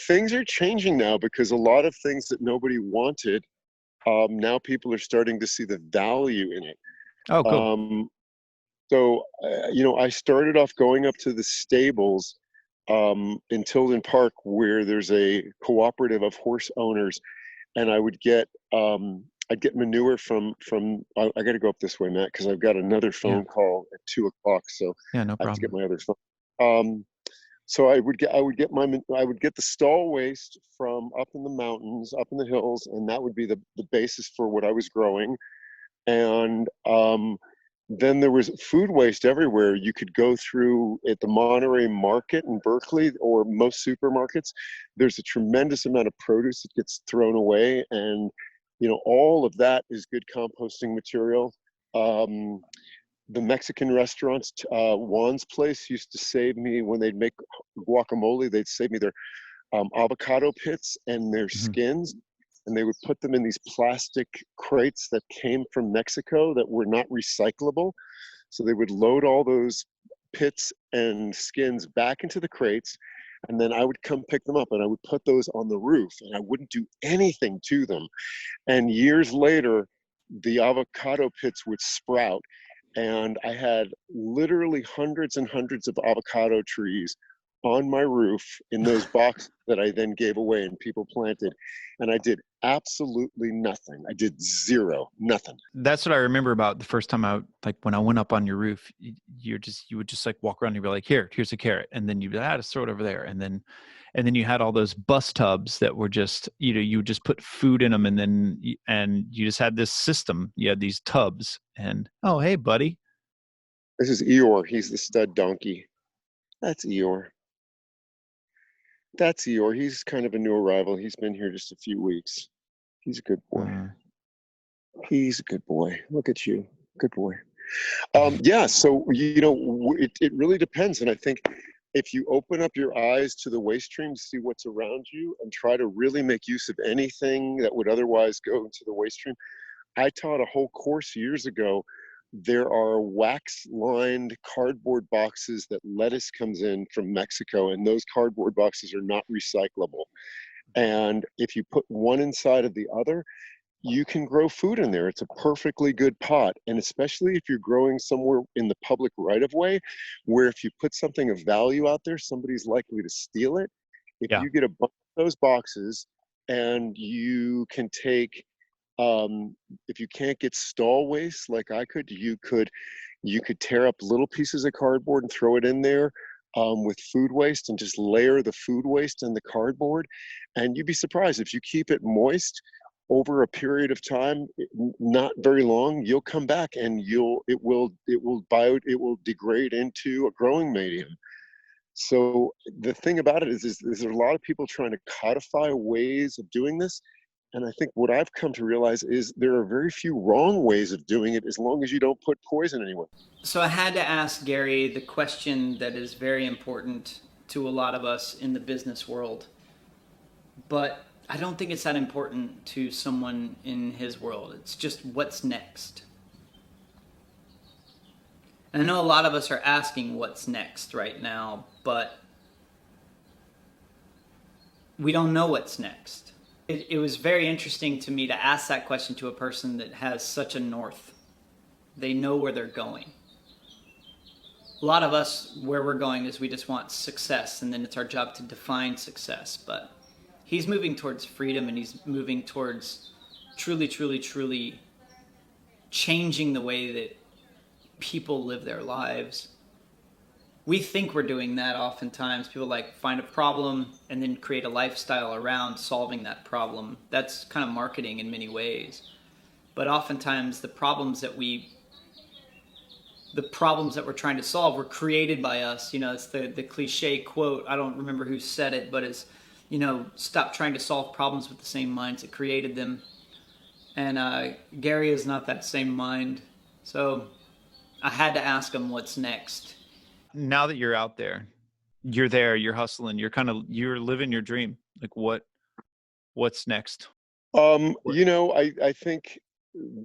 things are changing now because a lot of things that nobody wanted, now people are starting to see the value in it. Oh, cool. So, I started off going up to the stables in Tilden Park, where there's a cooperative of horse owners, and I'd get manure from. I got to go up this way, Matt, because I've got another phone call at 2:00. So Yeah, no I have to get problem. my other phone. So I would get the stall waste from up in the mountains, up in the hills, and that would be the basis for what I was growing. And then there was food waste everywhere. You could go through at the Monterey Market in Berkeley, or most supermarkets. There's a tremendous amount of produce that gets thrown away, and all of that is good composting material. The Mexican restaurants, Juan's Place used to save me when they'd make guacamole. They'd save me their avocado pits and their Mhm. skins, and they would put them in these plastic crates that came from Mexico that were not recyclable. So they would load all those pits and skins back into the crates, and then I would come pick them up, and I would put those on the roof, and I wouldn't do anything to them. And years later, the avocado pits would sprout, and I had literally hundreds and hundreds of avocado trees on my roof in those boxes that I then gave away and people planted. And I did absolutely nothing. I did nothing. That's what I remember about the first time when I went up on your roof, you would just like walk around and you'd be like, here's a carrot. And then you'd be like, just throw it over there. And then you had all those bus tubs that were just, you would just put food in them, and you just had this system. You had these tubs, and, oh, hey, buddy. This is Eeyore. He's the stud donkey. That's Eeyore. He's kind of a new arrival. He's been here just a few weeks. He's a good boy. He's a good boy. Look at you. Good boy. Yeah, so, it really depends. And I think if you open up your eyes to the waste stream, see what's around you, and try to really make use of anything that would otherwise go into the waste stream. I taught a whole course years ago. There are wax-lined cardboard boxes that lettuce comes in from Mexico, and those cardboard boxes are not recyclable. And if you put one inside of the other, you can grow food in there. It's a perfectly good pot. And especially if you're growing somewhere in the public right-of-way, where if you put something of value out there, somebody's likely to steal it. If you get a bunch of those boxes, and you can take, if you can't get stall waste like I could, you could tear up little pieces of cardboard and throw it in there with food waste, and just layer the food waste in the cardboard. And you'd be surprised, if you keep it moist over a period of time, not very long, you'll come back and it will degrade into a growing medium. So the thing about it is there are a lot of people trying to codify ways of doing this. And I think what I've come to realize is there are very few wrong ways of doing it, as long as you don't put poison anywhere. So I had to ask Gary the question that is very important to a lot of us in the business world, but I don't think it's that important to someone in his world. It's just, what's next? And I know a lot of us are asking what's next right now, but we don't know what's next. It was very interesting to me to ask that question to a person that has such a north. They know where they're going. A lot of us, where we're going is we just want success, and then it's our job to define success. But he's moving towards freedom, and he's moving towards truly, truly, truly changing the way that people live their lives. We think we're doing that oftentimes. People find a problem and then create a lifestyle around solving that problem. That's kind of marketing in many ways. But oftentimes the problems that we're trying to solve were created by us. It's the cliche quote. I don't remember who said it, but it's, stop trying to solve problems with the same minds that created them. And Gary is not that same mind. So I had to ask him what's next. Now that you're out there, you're hustling, you're living your dream. Like what's next? I think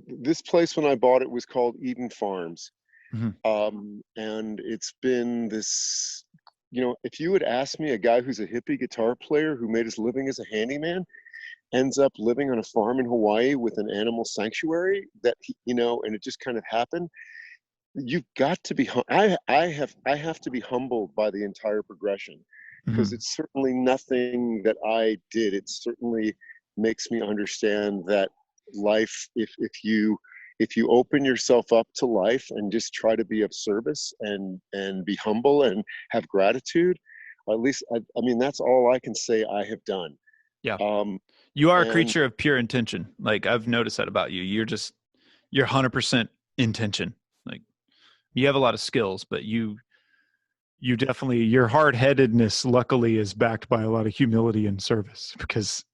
this place, when I bought it, was called Eden Farms. Mm-hmm. And it's been this, if you had asked me, a guy who's a hippie guitar player who made his living as a handyman ends up living on a farm in Hawaii with an animal sanctuary, and it just kind of happened. you've got to be, I have to be humbled by the entire progression, because Mhm. it's certainly nothing that I did. It certainly makes me understand that life, if you open yourself up to life and just try to be of service and be humble and have gratitude, or at least, I mean, that's all I can say I have done. Yeah. Um, You are a and creature of pure intention. Like I've noticed that about you. You're 100% intention. Like you have a lot of skills, but you definitely, your hard-headedness luckily is backed by a lot of humility and service, because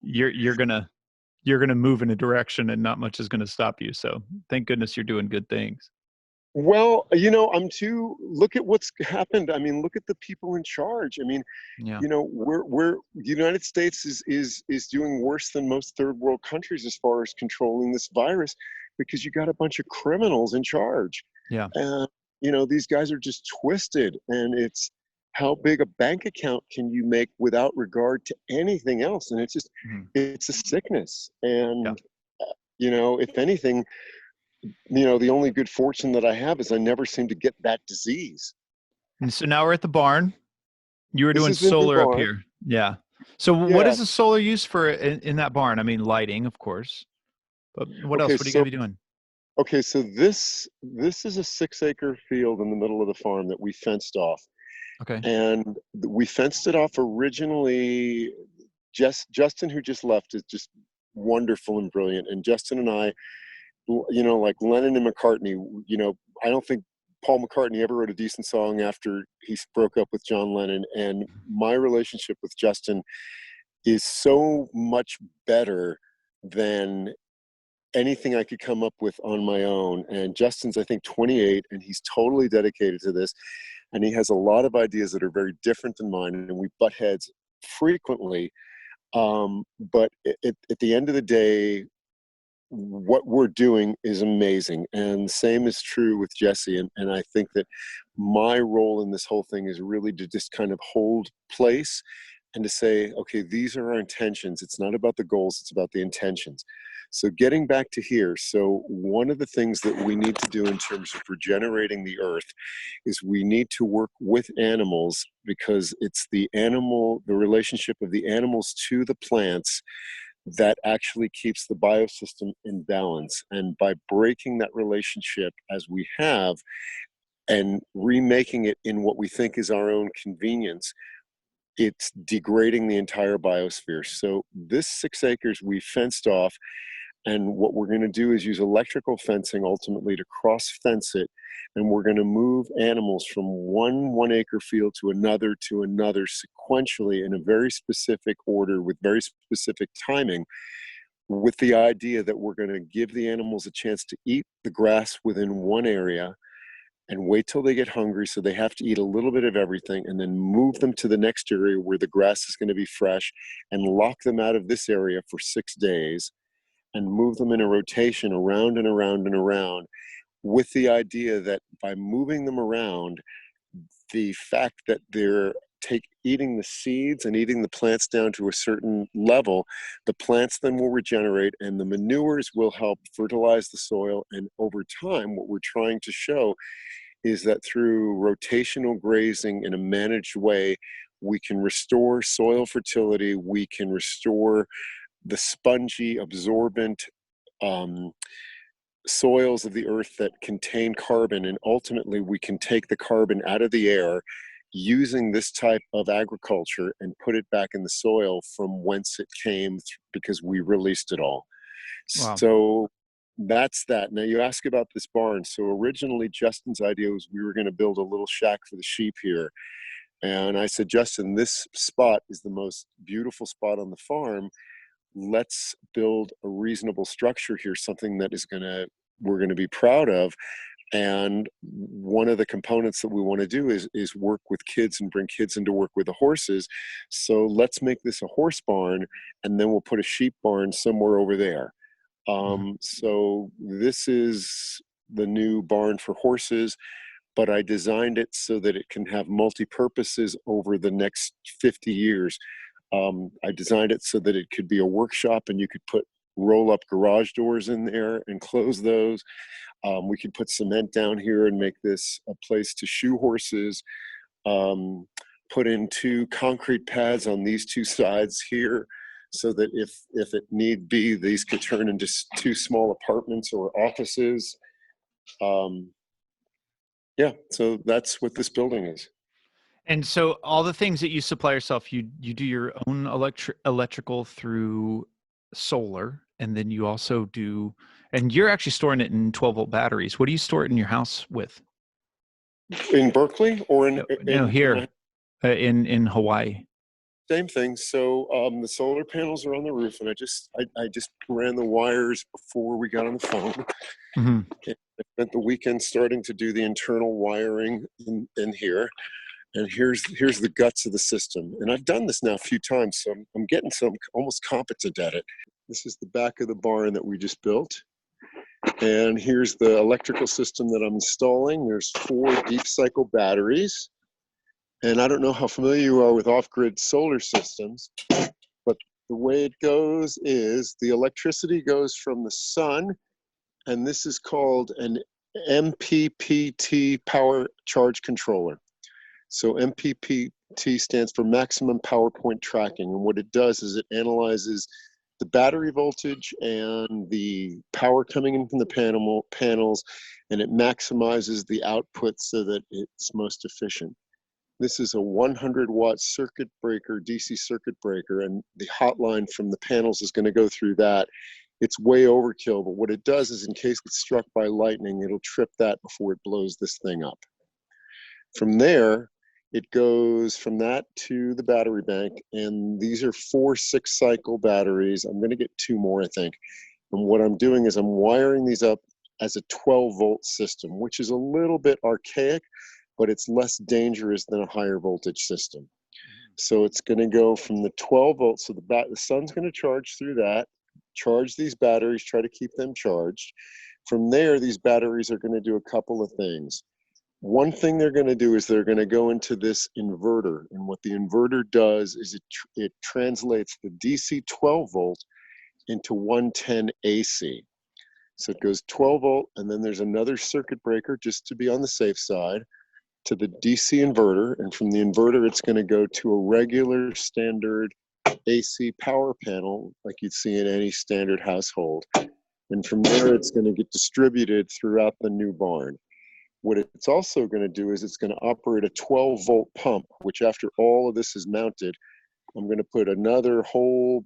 you're gonna move in a direction and not much is gonna stop you. So thank goodness you're doing good things. well, look at what's happened. I mean, look at the people in charge. I mean, Yeah. we're the United States is doing worse than most third world countries as far as controlling this virus, because you got a bunch of criminals in charge. Yeah. And these guys are just twisted, and it's how big a bank account can you make without regard to anything else? And it's just, Mhm. it's a sickness. Yeah. And if anything, the only good fortune that I have is I never seem to get that disease. And so now we're at the barn. You were This doing is in the solar up barn. here. Yeah. So what Yeah. is the solar used for in that barn? I mean, lighting, of course, but what Okay. else? What are you going to be doing? So this is a 6-acre field in the middle of the farm that we fenced off, Okay. and we fenced it off originally. Justin, who just left, is just wonderful and brilliant. And Justin and I, like Lennon and McCartney, I don't think Paul McCartney ever wrote a decent song after he broke up with John Lennon. And my relationship with Justin is so much better than anything I could come up with on my own. And Justin's, I think, 28, and he's totally dedicated to this. And he has a lot of ideas that are very different than mine, and we butt heads frequently. But at the end of the day, what we're doing is amazing. And the same is true with Jesse. And I think that my role in this whole thing is really to just kind of hold place and to say, okay, these are our intentions. It's not about the goals, it's about the intentions. So getting back to here, so one of the things that we need to do in terms of regenerating the earth is we need to work with animals, because it's the relationship of the animals to the plants that actually keeps the biosystem in balance. And by breaking that relationship as we have and remaking it in what we think is our own convenience, it's degrading the entire biosphere. So this 6 acres we fenced off, and what we're going to do is use electrical fencing ultimately to cross fence it. And we're going to move animals from one acre field to another sequentially in a very specific order with very specific timing, with the idea that we're going to give the animals a chance to eat the grass within one area and wait till they get hungry, so they have to eat a little bit of everything, and then move them to the next area where the grass is going to be fresh, and lock them out of this area for 6 days, and move them in a rotation around and around and around, with the idea that by moving them around, the fact that they're eating the seeds and eating the plants down to a certain level, the plants then will regenerate, and the manures will help fertilize the soil. And over time, what we're trying to show is that through rotational grazing in a managed way, we can restore soil fertility, we can restore the spongy, absorbent soils of the earth that contain carbon, and ultimately we can take the carbon out of the air using this type of agriculture and put it back in the soil from whence it came, because we released it all. Wow. So that's that. Now you ask about this barn. So originally Justin's idea was we were going to build a little shack for the sheep here. And I said, Justin, this spot is the most beautiful spot on the farm. Let's build a reasonable structure here, something that we're going to be proud of. And one of the components that we want to do is work with kids and bring kids in to work with the horses. So let's make this a horse barn, and then we'll put a sheep barn somewhere over there. So this is the new barn for horses, but I designed it so that it can have multi-purposes over the next 50 years. I designed it so that it could be a workshop, and you could put roll up garage doors in there and close those. We could put cement down here and make this a place to shoe horses. Put in 2 concrete pads on these 2 sides here, so that if it need be, these could turn into 2 small apartments or offices. Yeah, so that's what this building is. And so all the things that you supply yourself, you do your own electrical through solar, and then you also do, and you're actually storing it in 12-volt batteries. What do you store it in your house with? In Berkeley or here in Hawaii? Same thing. So the solar panels are on the roof, and I just ran the wires before we got on the phone. Mm-hmm. I spent the weekend starting to do the internal wiring in here. And here's the guts of the system. And I've done this now a few times, so I'm getting almost competent at it. This is the back of the barn that we just built. And here's the electrical system that I'm installing. There's 4 deep cycle batteries. And I don't know how familiar you are with off-grid solar systems, but the way it goes is the electricity goes from the sun, and this is called an MPPT power charge controller. So MPPT stands for maximum power point tracking. And what it does is it analyzes the battery voltage and the power coming in from the panels, and it maximizes the output so that it's most efficient. This is a 100-watt circuit breaker, DC circuit breaker, and the hotline from the panels is going to go through that. It's way overkill, but what it does is in case it's struck by lightning, it'll trip that before it blows this thing up. From there, it goes from that to the battery bank, and these are 4 6-cycle batteries. I'm going to get 2 more, I think. And what I'm doing is I'm wiring these up as a 12-volt system, which is a little bit archaic, but it's less dangerous than a higher voltage system. So it's going to go from the 12 volts, so the sun's going to charge through that, charge these batteries, try to keep them charged. From there, these batteries are going to do a couple of things. One thing they're going to do is they're going to go into this inverter, and what the inverter does is it translates the DC 12 volt into 110 AC. So it goes 12 volt, and then there's another circuit breaker just to be on the safe side to the DC inverter, and from the inverter it's going to go to a regular standard AC power panel like you'd see in any standard household. And from there it's going to get distributed throughout the new barn. What it's also going to do is it's going to operate a 12-volt pump, which after all of this is mounted, I'm going to put another whole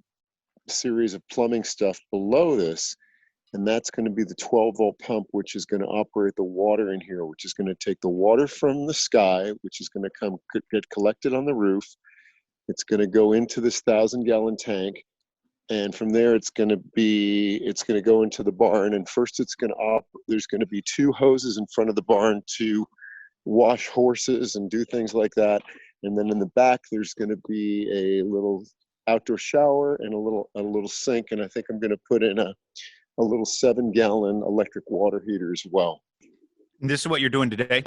series of plumbing stuff below this, and that's going to be the 12-volt pump, which is going to operate the water in here, which is going to take the water from the sky, which is going to get collected on the roof. It's going to go into this 1,000-gallon tank, and from there it's going to go into the barn. And first there's going to be 2 hoses in front of the barn to wash horses and do things like that. And then in the back there's going to be a little outdoor shower and a little sink. And I think I'm going to put in a little 7-gallon electric water heater as well. And this is what you're doing today?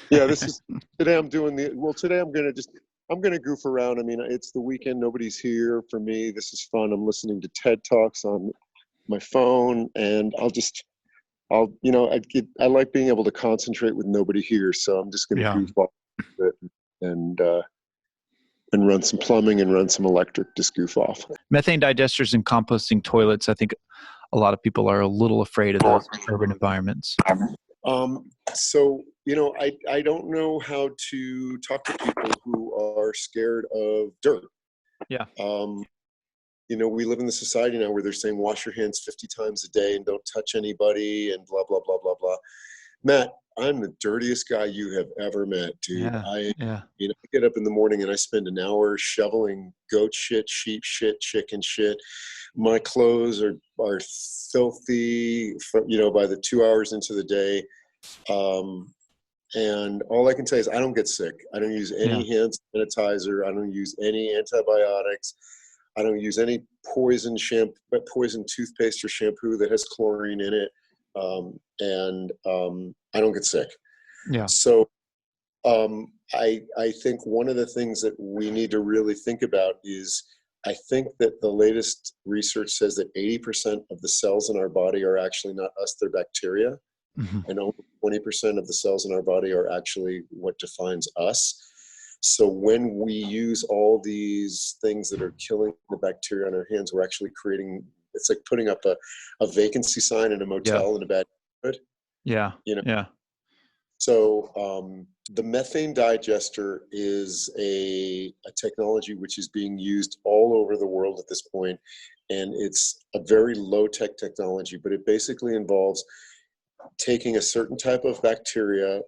Yeah, today I'm going to goof around. I mean, it's the weekend. Nobody's here for me. This is fun. I'm listening to TED Talks on my phone, and I like being able to concentrate with nobody here. So I'm just going to goof off a bit and run some plumbing and run some electric, just goof off. Methane digesters and composting toilets. I think a lot of people are a little afraid of those urban environments. So, I don't know how to talk to people who are scared of dirt. Yeah. We live in the society now where they're saying wash your hands 50 times a day and don't touch anybody and blah, blah, blah, blah, blah. Matt, I'm the dirtiest guy you have ever met, dude. I get up in the morning and I spend an hour shoveling goat shit, sheep shit, chicken shit. My clothes are filthy, by the 2 hours into the day. And all I can tell you is I don't get sick. I don't use any hand sanitizer. I don't use any antibiotics. I don't use any poison toothpaste or shampoo that has chlorine in it. And I don't get sick. Yeah. So I think one of the things that we need to really think about is I think that the latest research says that 80% of the cells in our body are actually not us, they're bacteria. And only 20% of the cells in our body are actually what defines us. So when we use all these things that are killing the bacteria on our hands, we're actually creating, it's like putting up a vacancy sign in a motel in a bad neighborhood. Yeah. You know? Yeah. So the methane digester is a technology which is being used all over the world at this point, and it's a very low-tech technology, but it basically involves taking a certain type of bacteria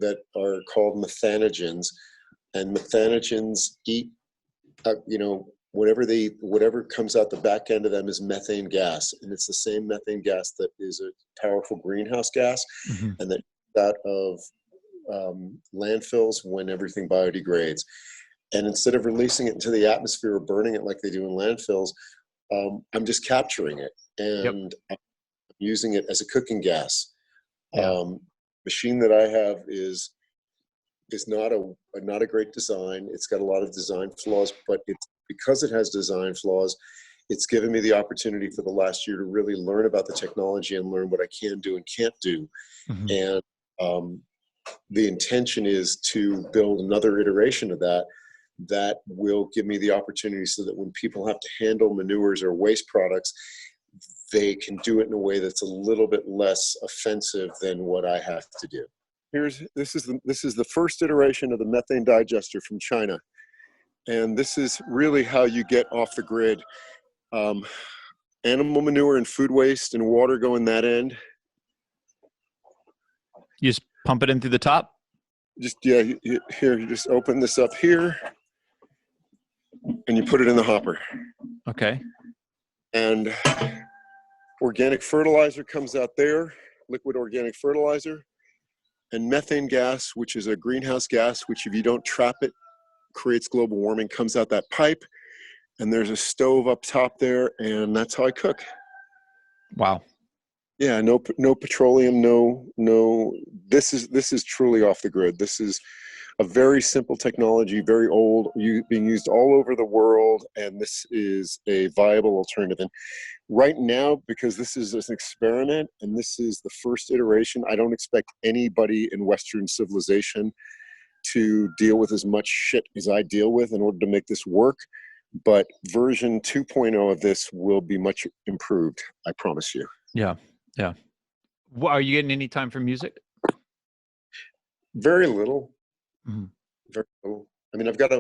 that are called methanogens, and methanogens eat, whatever comes out the back end of them is methane gas, and it's the same methane gas that is a powerful greenhouse gas, and that out of landfills when everything biodegrades. And instead of releasing it into the atmosphere or burning it like they do in landfills, I'm just capturing it and I'm using it as a cooking gas. Machine that I have is not a great design. It's got a lot of design flaws, but because it has design flaws, it's given me the opportunity for the last year to really learn about the technology and learn what I can do and can't do. And the intention is to build another iteration of that will give me the opportunity so that when people have to handle manures or waste products, they can do it in a way that's a little bit less offensive than what I have to do. This is the first iteration of the methane digester from China. And this is really how you get off the grid. Animal manure and food waste and water go in that end. You just pump it in through the top? Here, you just open this up here and you put it in the hopper. Okay. And organic fertilizer comes out there, liquid organic fertilizer, and methane gas, which is a greenhouse gas, which if you don't trap it, creates global warming, comes out that pipe, and there's a stove up top there, and that's how I cook. Wow. Yeah, no petroleum, no. This is truly off the grid. This is a very simple technology, very old, being used all over the world, and this is a viable alternative. And right now, because this is an experiment and this is the first iteration, I don't expect anybody in Western civilization to deal with as much shit as I deal with in order to make this work. But version 2.0 of this will be much improved, I promise you. Yeah. Yeah. Well, are you getting any time for music? Very little. Very little. I mean, I've got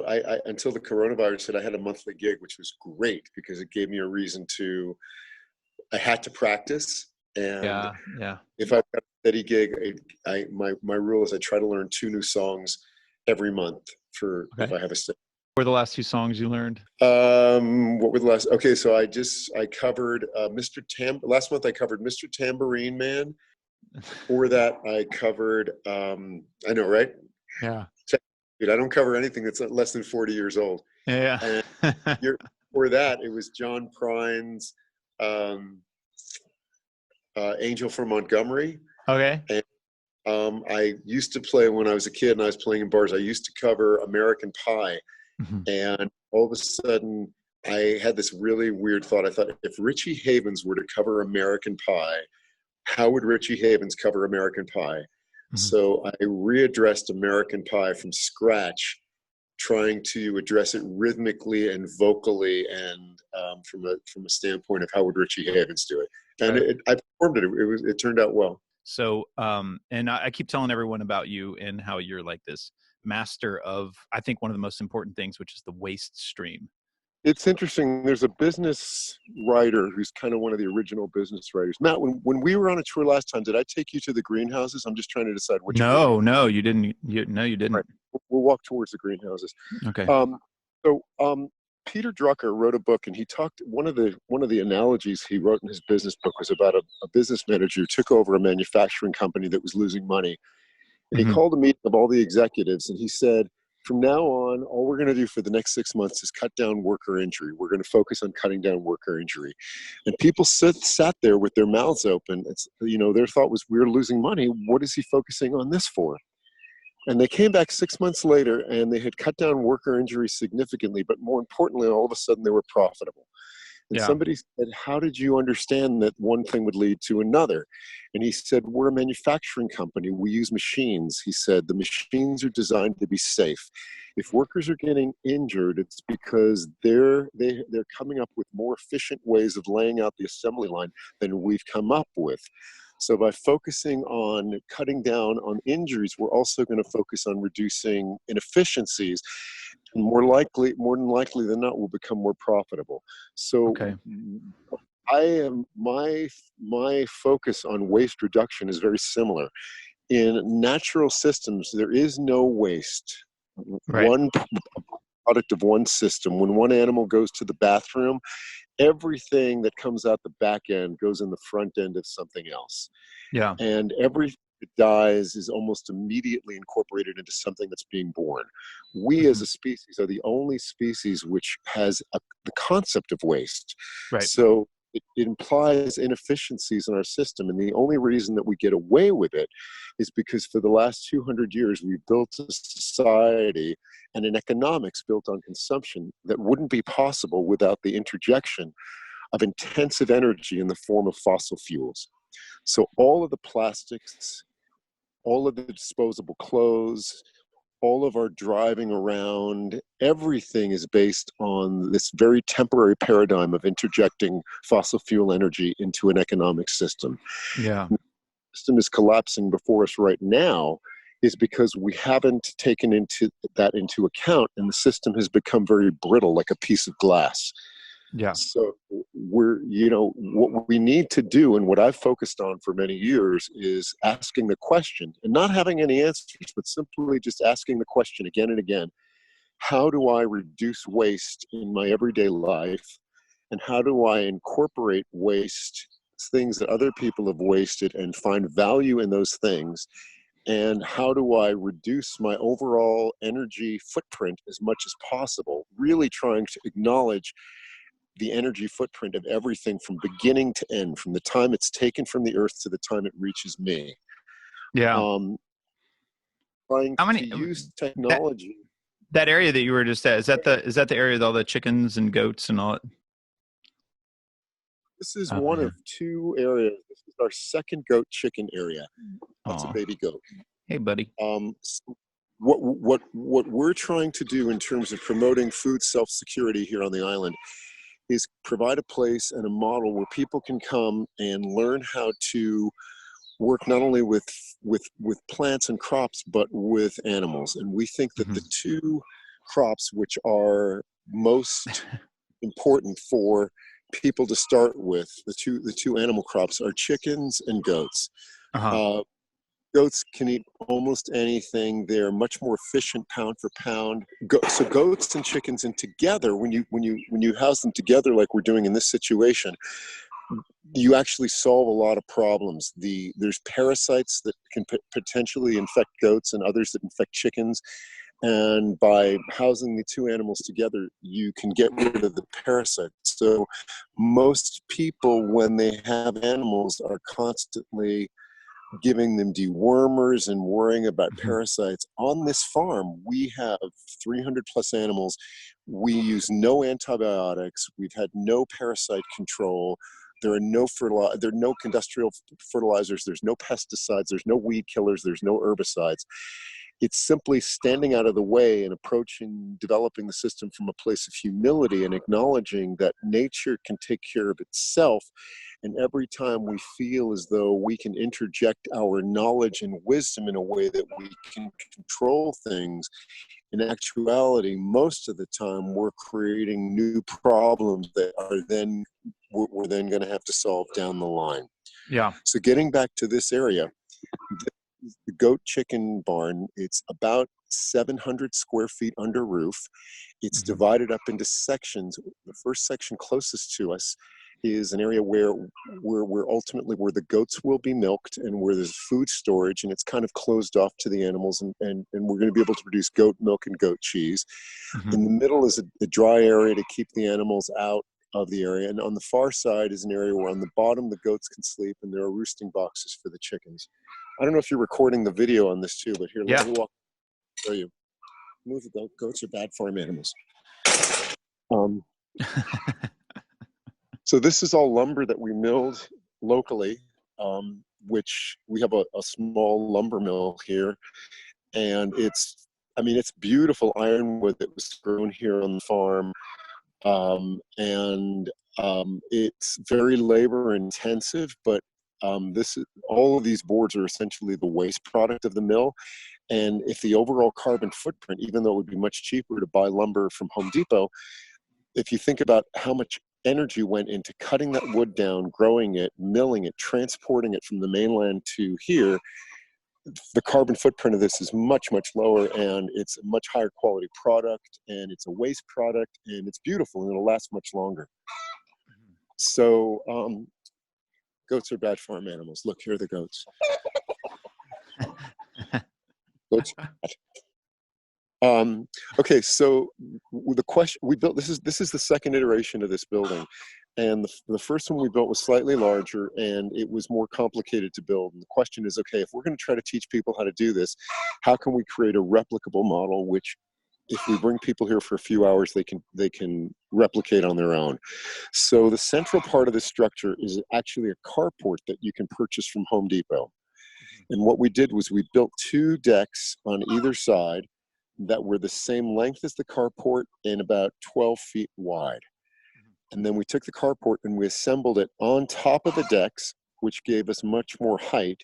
until the coronavirus hit, I had a monthly gig, which was great because it gave me a reason I had to practice. And if I've got a steady gig, my rule is I try to learn 2 new songs every month if I have a steady. What were the last 2 songs you learned? What were the last? Okay, so I covered last month I covered Mr. Tambourine Man. Before that, I covered, I know, right? Yeah. Dude, I don't cover anything that's less than 40 years old. Yeah. And before that, it was John Prine's Angel from Montgomery. Okay. And I used to play when I was a kid and I was playing in bars. I used to cover American Pie. And all of a sudden, I had this really weird thought. I thought, if Richie Havens were to cover American Pie, how would Richie Havens cover American Pie? So I readdressed American Pie from scratch, trying to address it rhythmically and vocally, and from a standpoint of how would Richie Havens do it. And I performed it. It turned out well. So, and I keep telling everyone about you and how you're like this master of, I think, one of the most important things, which is the waste stream. It's interesting. There's a business writer who's kind of one of the original business writers. Matt, when we were on a tour last time, did I take you to the greenhouses? I'm just trying to decide which. No, you didn't. No, you didn't. Right. We'll walk towards the greenhouses. Okay. Peter Drucker wrote a book, and he talked. One of the analogies he wrote in his business book was about a business manager who took over a manufacturing company that was losing money. And he called a meeting of all the executives, and he said, from now on, all we're going to do for the next 6 months is cut down worker injury. We're going to focus on cutting down worker injury. And people sat there with their mouths open. Their thought was, we're losing money. What is he focusing on this for? And they came back 6 months later, and they had cut down worker injuries significantly, but more importantly, all of a sudden they were profitable. And Yeah. somebody said, how did you understand that one thing would lead to another? And he said, we're a manufacturing company. We use machines. He said, the machines are designed to be safe. If workers are getting injured, it's because they're coming up with more efficient ways of laying out the assembly line than we've come up with. So by focusing on cutting down on injuries, we're also going to focus on reducing inefficiencies. And more than likely than not, we'll become more profitable. So Okay. my focus on waste reduction is very similar. In natural systems, there is no waste. Right. One product of one system. When one animal goes to the bathroom, everything that comes out the back end goes in the front end of something else. Yeah. And everything that dies is almost immediately incorporated into something that's being born. We as a species are the only species which has the concept of waste. Right. So it implies inefficiencies in our system. And the only reason that we get away with it is because for the last 200 years, we've built a society and an economics built on consumption that wouldn't be possible without the interjection of intensive energy in the form of fossil fuels. So all of the plastics, all of the disposable clothes, all of our driving around, everything is based on this very temporary paradigm of interjecting fossil fuel energy into an economic system. Yeah. The system is collapsing before us right now is because we haven't taken that into account, and the system has become very brittle, like a piece of glass. Yeah. So what we need to do, and what I've focused on for many years, is asking the question and not having any answers, but simply just asking the question again and again: how do I reduce waste in my everyday life? And how do I incorporate waste, things that other people have wasted, and find value in those things? And how do I reduce my overall energy footprint as much as possible? Really trying to acknowledge the energy footprint of everything from beginning to end, from the time it's taken from the earth to the time it reaches me. Yeah. Trying How many to use technology. that area that you were just at, is that the area with all the chickens and goats and all it? This is one of two areas. This is our second goat chicken area. That's a baby goat. Hey, buddy. What we're trying to do in terms of promoting food self-security here on the island is provide a place and a model where people can come and learn how to work not only with plants and crops, but with animals. And we think that the two crops which are most important for people to start with, the two animal crops, are chickens and goats. Goats can eat almost anything. They're much more efficient pound for pound. So goats and chickens, and together, when you house them together, like we're doing in this situation, you actually solve a lot of problems. There's parasites that can potentially infect goats and others that infect chickens. And by housing the two animals together, you can get rid of the parasites. So most people, when they have animals, are constantly giving them dewormers and worrying about parasites. On this farm, we have 300 plus animals. We use no antibiotics. We've had no parasite control. There are no industrial fertilizers. There's no pesticides. There's no weed killers. There's no herbicides. It's simply standing out of the way and developing the system from a place of humility and acknowledging that nature can take care of itself. And every time we feel as though we can interject our knowledge and wisdom in a way that we can control things, in actuality, most of the time we're creating new problems that we're then going to have to solve down the line. Yeah. So getting back to this area, the goat chicken barn, it's about 700 square feet under roof. It's divided up into sections. The first section closest to us is an area where ultimately where the goats will be milked and where there's food storage, and it's kind of closed off to the animals, and we're going to be able to produce goat milk and goat cheese. In the middle is a dry area to keep the animals out of the area, and on the far side is an area where on the bottom the goats can sleep, and there are roosting boxes for the chickens. I don't know if you're recording the video on this too, but here, let me walk show you. Move the goats are bad farm animals. Um, so this is all lumber that we milled locally, which we have a small lumber mill here, and it's beautiful ironwood that was grown here on the farm, and it's very labor intensive, but all of these boards are essentially the waste product of the mill. And if the overall carbon footprint, even though it would be much cheaper to buy lumber from Home Depot, if you think about how much energy went into cutting that wood down, growing it, milling it, transporting it from the mainland to here, the carbon footprint of this is much, much lower, and it's a much higher quality product, and it's a waste product, and it's beautiful, and it'll last much longer. So goats are bad farm animals. Look, here are the goats. Goats are bad. Okay, so the question we built, this is the second iteration of this building, and the first one we built was slightly larger and it was more complicated to build. And the question is, okay, if we're going to try to teach people how to do this, how can we create a replicable model which, if we bring people here for a few hours, they can replicate on their own? So the central part of this structure is actually a carport that you can purchase from Home Depot. And what we did was we built 2 decks on either side that were the same length as the carport and about 12 feet wide. And then we took the carport and we assembled it on top of the decks, which gave us much more height.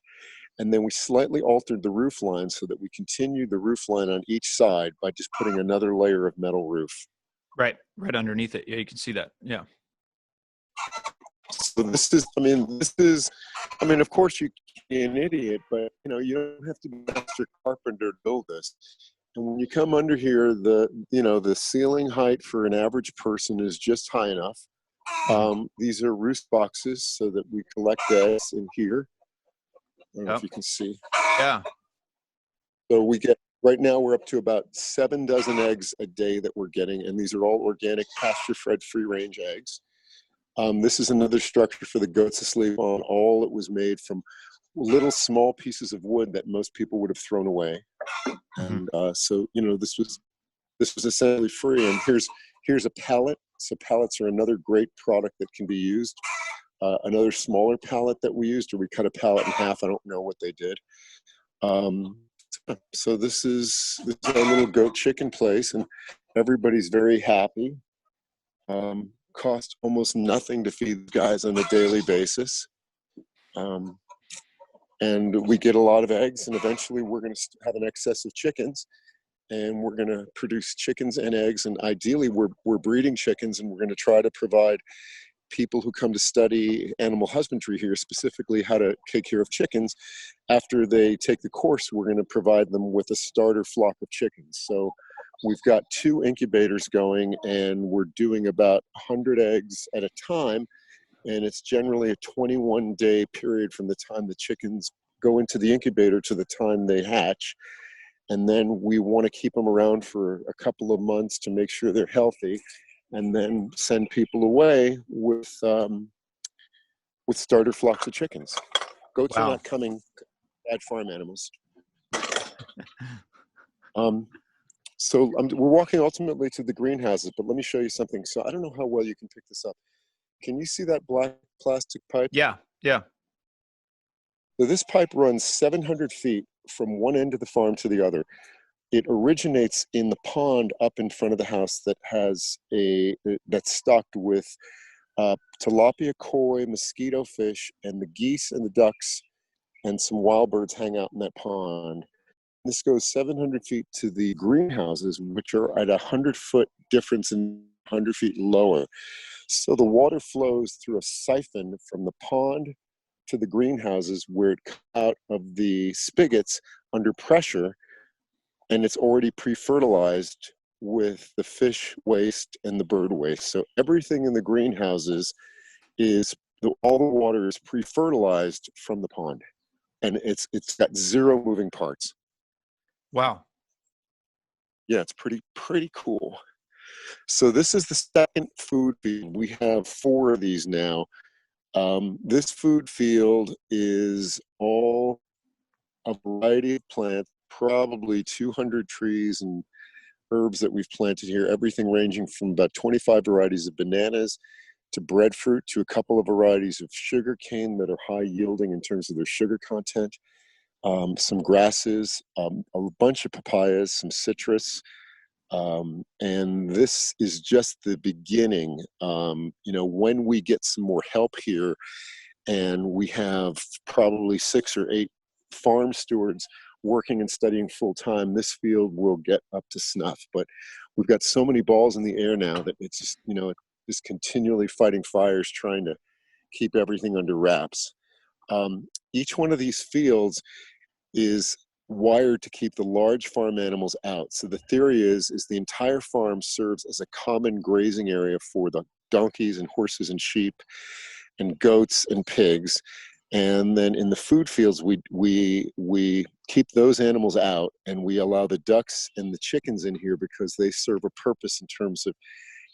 And then we slightly altered the roof line so that we continued the roof line on each side by just putting another layer of metal roof. Right underneath it. Yeah, you can see that. Yeah. So of course you can be an idiot, but you don't have to be a master carpenter to build this. And when you come under here, the ceiling height for an average person is just high enough. These are roost boxes so that we collect eggs in here. I don't know if you can see. Yeah. So right now we're up to about 7 dozen eggs a day that we're getting, and these are all organic, pasture-fed, free-range eggs. This is another structure for the goats to sleep on. All it was made from little small pieces of wood that most people would have thrown away. And so this was essentially free. And here's a pallet. So pallets are another great product that can be used. Another smaller pallet that we used, or we cut a pallet in half. I don't know what they did. So this is our little goat chicken place, and everybody's very happy. Cost almost nothing to feed guys on a daily basis. And we get a lot of eggs, and eventually we're going to have an excess of chickens, and we're going to produce chickens and eggs, and ideally we're breeding chickens, and we're going to try to provide people who come to study animal husbandry here, specifically how to take care of chickens. After they take the course, we're going to provide them with a starter flock of chickens. So we've got 2 incubators going, and we're doing about 100 eggs at a time. And it's generally a 21-day period from the time the chickens go into the incubator to the time they hatch. And then we want to keep them around for a couple of months to make sure they're healthy, and then send people away with starter flocks of chickens. Goats are not coming, bad farm animals. So we're walking ultimately to the greenhouses, but let me show you something. So I don't know how well you can pick this up. Can you see that black plastic pipe? Yeah. So this pipe runs 700 feet from one end of the farm to the other. It originates in the pond up in front of the house that's stocked with tilapia, koi, mosquito fish, and the geese and the ducks and some wild birds hang out in that pond. This goes 700 feet to the greenhouses, which are at 100-foot difference and 100 feet lower. So the water flows through a siphon from the pond to the greenhouses, where it comes out of the spigots under pressure, and it's already pre-fertilized with the fish waste and the bird waste. So everything in the greenhouses all the water is pre-fertilized from the pond, and it's got 0 moving parts. Wow. Yeah, it's pretty cool. So this is the second food field. We have 4 of these now. This food field is all a variety of plants, probably 200 trees and herbs that we've planted here, everything ranging from about 25 varieties of bananas to breadfruit to a couple of varieties of sugar cane that are high yielding in terms of their sugar content, some grasses, a bunch of papayas, some citrus. And this is just the beginning. You know, when we get some more help here and we have probably 6 or 8 farm stewards working and studying full time, this field will get up to snuff. But we've got so many balls in the air now that it's just, you know, it's continually fighting fires, trying to keep everything under wraps. Each one of these fields is wired to keep the large farm animals out. So the theory is the entire farm serves as a common grazing area for the donkeys and horses and sheep and goats and pigs. And then in the food fields, we keep those animals out, and we allow the ducks and the chickens in here because they serve a purpose in terms of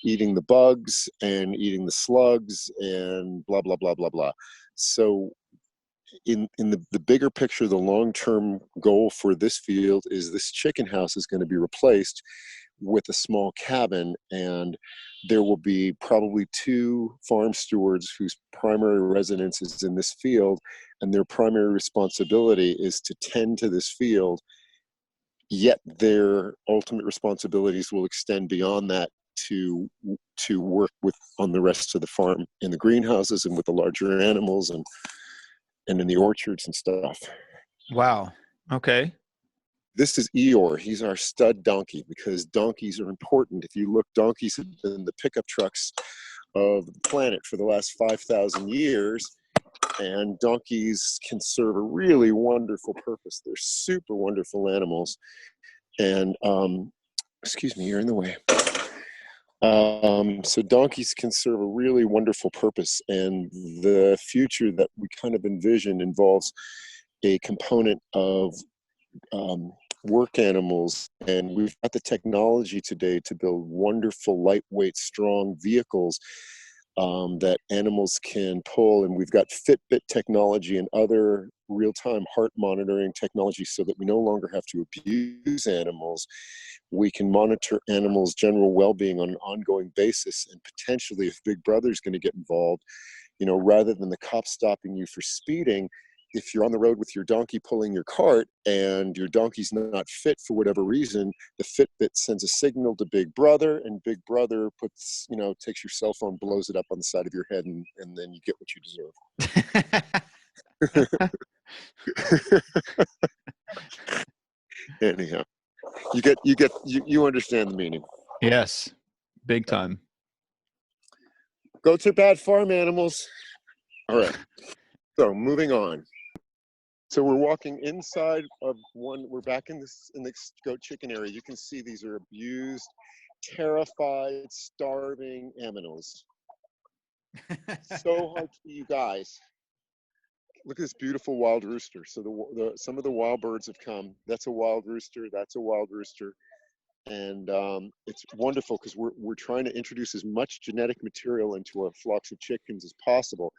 eating the bugs and eating the slugs and blah, blah, blah, blah, blah. So in the bigger picture, the long-term goal for this field is this chicken house is going to be replaced with a small cabin, and there will be probably 2 farm stewards whose primary residence is in this field, and their primary responsibility is to tend to this field, yet their ultimate responsibilities will extend beyond that to work with on the rest of the farm in the greenhouses and with the larger animals and in the orchards and stuff. Wow. Okay. This is Eeyore. He's our stud donkey because donkeys are important. If you look, donkeys have been the pickup trucks of the planet for the last 5,000 years, and donkeys can serve a really wonderful purpose. They're super wonderful animals. And, excuse me, you're in the way. So donkeys can serve a really wonderful purpose, and the future that we kind of envision involves a component of work animals, and we've got the technology today to build wonderful, lightweight, strong vehicles that animals can pull, and we've got Fitbit technology and other real-time heart monitoring technology so that we no longer have to abuse animals. We can monitor animals' general well-being on an ongoing basis, and potentially, if Big Brother is going to get involved, you know, rather than the cops stopping you for speeding, if you're on the road with your donkey pulling your cart and your donkey's not fit for whatever reason, the Fitbit sends a signal to Big Brother, and Big Brother puts, you know, takes your cell phone, blows it up on the side of your head, and then you get what you deserve. Anyhow, you understand the meaning. Yes. Big time. Goats are bad farm animals. All right. So moving on. So we're walking inside of one. We're back in the goat chicken area. You can see these are abused, terrified, starving animals. So hard for you guys. Look at this beautiful wild rooster. So some of the wild birds have come. That's a wild rooster. That's a wild rooster. And it's wonderful because we're trying to introduce as much genetic material into our flocks of chickens as possible,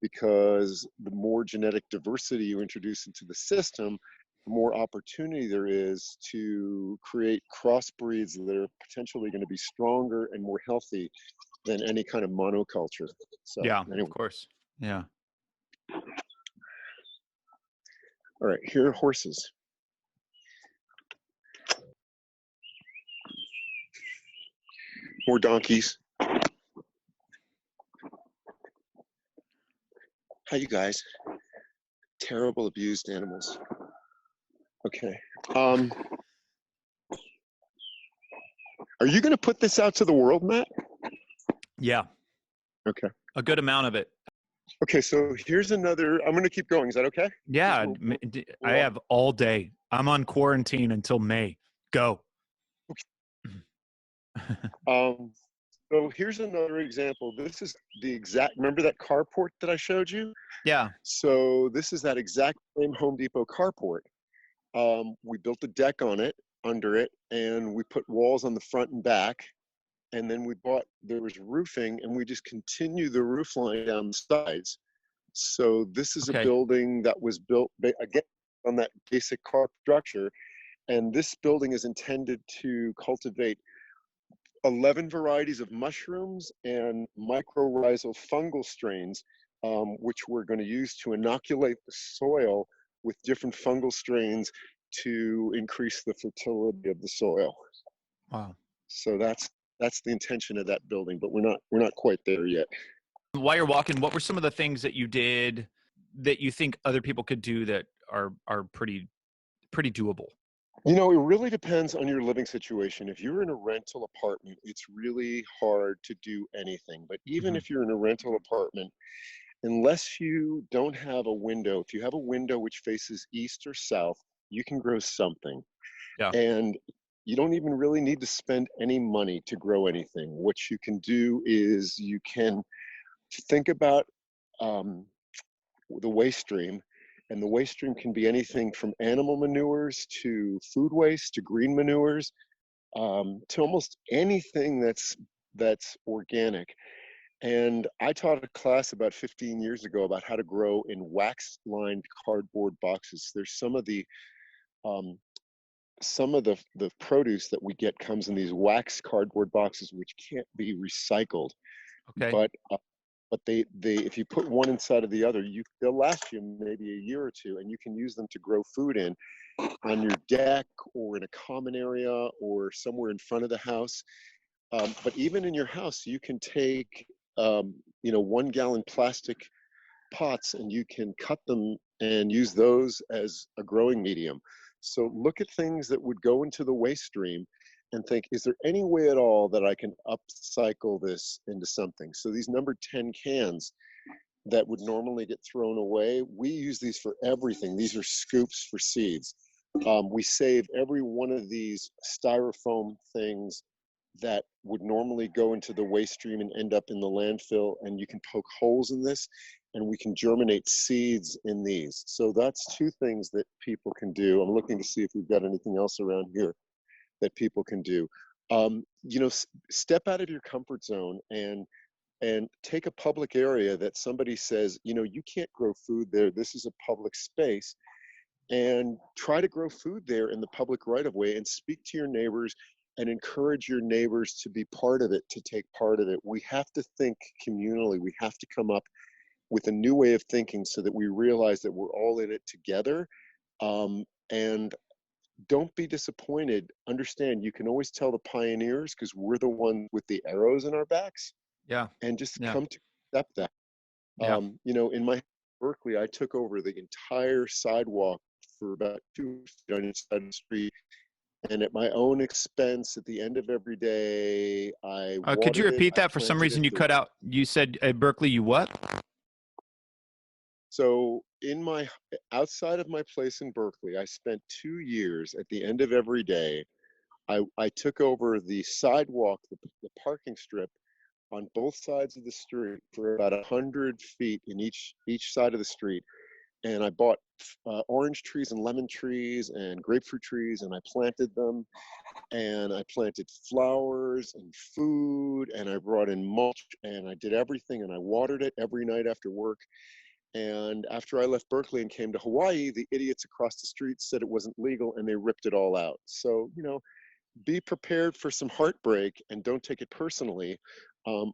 because the more genetic diversity you introduce into the system, the more opportunity there is to create crossbreeds that are potentially going to be stronger and more healthy than any kind of monoculture. So, Yeah, anyway. of course. Yeah. All right, here are horses. More donkeys. Hi, you guys. Terrible abused animals. Okay. Are you going to put this out to the world, Matt? Yeah. Okay. A good amount of it. Okay, so here's another. I'm going to keep going. Is that okay? Yeah. I have all day. I'm on quarantine until May. Go. So here's another example. This is the exact, remember that carport that I showed you? Yeah. So this is that exact same Home Depot carport. We built a deck on it, under it, and we put walls on the front and back. And then there was roofing, and we just continue the roof line down the sides. So this is a building that was built, again, on that basic carp structure. And this building is intended to cultivate 11 varieties of mushrooms and mycorrhizal fungal strains, which we're going to use to inoculate the soil with different fungal strains to increase the fertility of the soil. Wow. So that's the intention of that building, but we're not quite there yet. While you're walking, what were some of the things that you did that you think other people could do that are pretty doable? You know, it really depends on your living situation. If you're in a rental apartment, it's really hard to do anything. But even if you're in a rental apartment, unless you don't have a window, if you have a window which faces east or south, you can grow something. Yeah. And you don't even really need to spend any money to grow anything. What you can do is you can think about the waste stream. And the waste stream can be anything from animal manures to food waste to green manures, to almost anything that's organic. And I taught a class about 15 years ago about how to grow in wax-lined cardboard boxes. There's some of the produce that we get comes in these wax cardboard boxes, which can't be recycled. Okay. But they if you put one inside of the other, they'll last you maybe a year or two, and you can use them to grow food in on your deck or in a common area or somewhere in front of the house. But even in your house, you can take 1 gallon plastic pots and you can cut them and use those as a growing medium. So look at things that would go into the waste stream and think, is there any way at all that I can upcycle this into something? So these number 10 cans that would normally get thrown away, we use these for everything. These are scoops for seeds. We save every one of these styrofoam things that would normally go into the waste stream and end up in the landfill, and you can poke holes in this and we can germinate seeds in these. So that's 2 things that people can do. I'm looking to see if we've got anything else around here that people can do. Step out of your comfort zone and take a public area that somebody says, you can't grow food there. This is a public space, and try to grow food there in the public right of way, and speak to your neighbors and encourage your neighbors to be part of it, to take part of it. We have to think communally. We have to come up with a new way of thinking so that we realize that we're all in it together. And don't be disappointed. Understand, you can always tell the pioneers because we're the ones with the arrows in our backs. Yeah. And just Yeah. come to accept that. Yeah. In my Berkeley, I took over the entire sidewalk for about 2 feet on each side of the street. And at my own expense, at the end of every day, I could you watered it, repeat I that? For some planted reason it. you cut out. You said at Berkeley, you what? So outside of my place in Berkeley, I spent 2 years at the end of every day. I took over the sidewalk, the parking strip on both sides of the street for about 100 feet in each side of the street. And I bought orange trees and lemon trees and grapefruit trees, and I planted them. And I planted flowers and food, and I brought in mulch, and I did everything, and I watered it every night after work. And after I left Berkeley and came to Hawaii, the idiots across the street said it wasn't legal, and they ripped it all out. So, be prepared for some heartbreak and don't take it personally.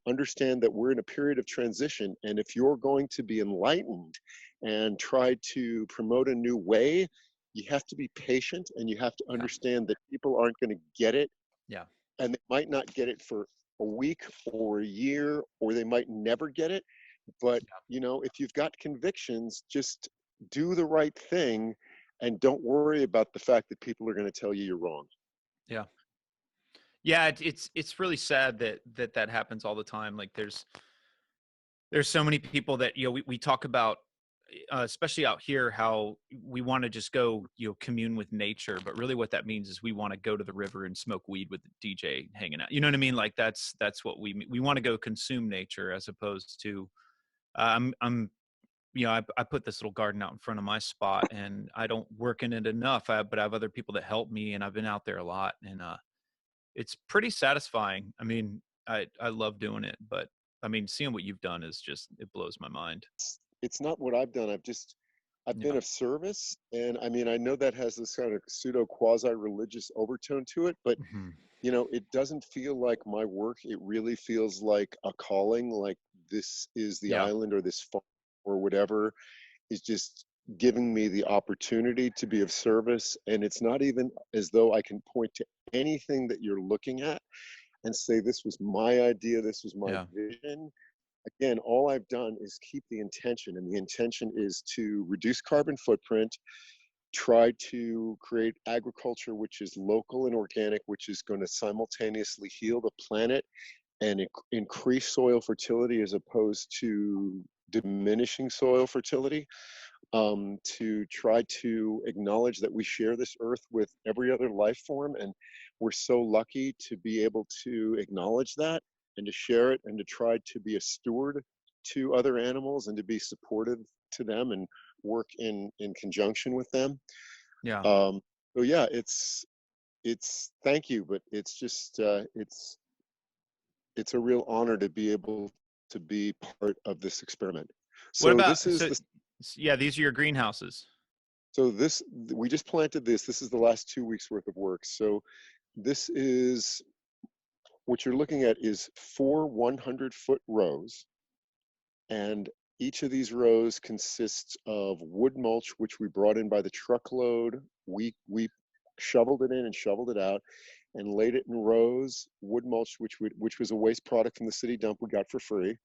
Understand that we're in a period of transition, and if you're going to be enlightened and try to promote a new way, you have to be patient, and you have to understand that people aren't going to get it. Yeah. And they might not get it for a week or a year, or they might never get it. But, if you've got convictions, just do the right thing and don't worry about the fact that people are going to tell you you're wrong. Yeah. Yeah. It's really sad that happens all the time. Like there's so many people that, we talk about, especially out here, how we want to just go, commune with nature. But really what that means is we want to go to the river and smoke weed with the DJ hanging out. You know what I mean? Like that's what we want to go consume nature, as opposed to, I put this little garden out in front of my spot, and I don't work in it enough, but I have other people that help me, and I've been out there a lot, and it's pretty satisfying. I mean, I love doing it, but I mean, seeing what you've done is just, it blows my mind. It's not what I've done. I've been of service, and I mean, I know that has this kind of pseudo quasi-religious overtone to it, but you know, it doesn't feel like my work. It really feels like a calling, like this is the island or this farm or whatever is just giving me the opportunity to be of service. And it's not even as though I can point to anything that you're looking at and say, this was my idea, this was my vision. Again, all I've done is keep the intention, and the intention is to reduce carbon footprint, try to create agriculture which is local and organic, which is going to simultaneously heal the planet and increase soil fertility as opposed to diminishing soil fertility, to try to acknowledge that we share this earth with every other life form, and we're so lucky to be able to acknowledge that and to share it and to try to be a steward to other animals and to be supportive to them and work in conjunction with them. So yeah, it's thank you, but it's just it's a real honor to be able to be part of this experiment. So what about this is these are your greenhouses. So this, we just planted this. This is the last 2 weeks worth of work. So this is, what you're looking at is 4 100-foot rows. And each of these rows consists of wood mulch, which we brought in by the truckload. We shoveled it in and shoveled it out and laid it in rows. Wood mulch, which was a waste product from the city dump we got for free.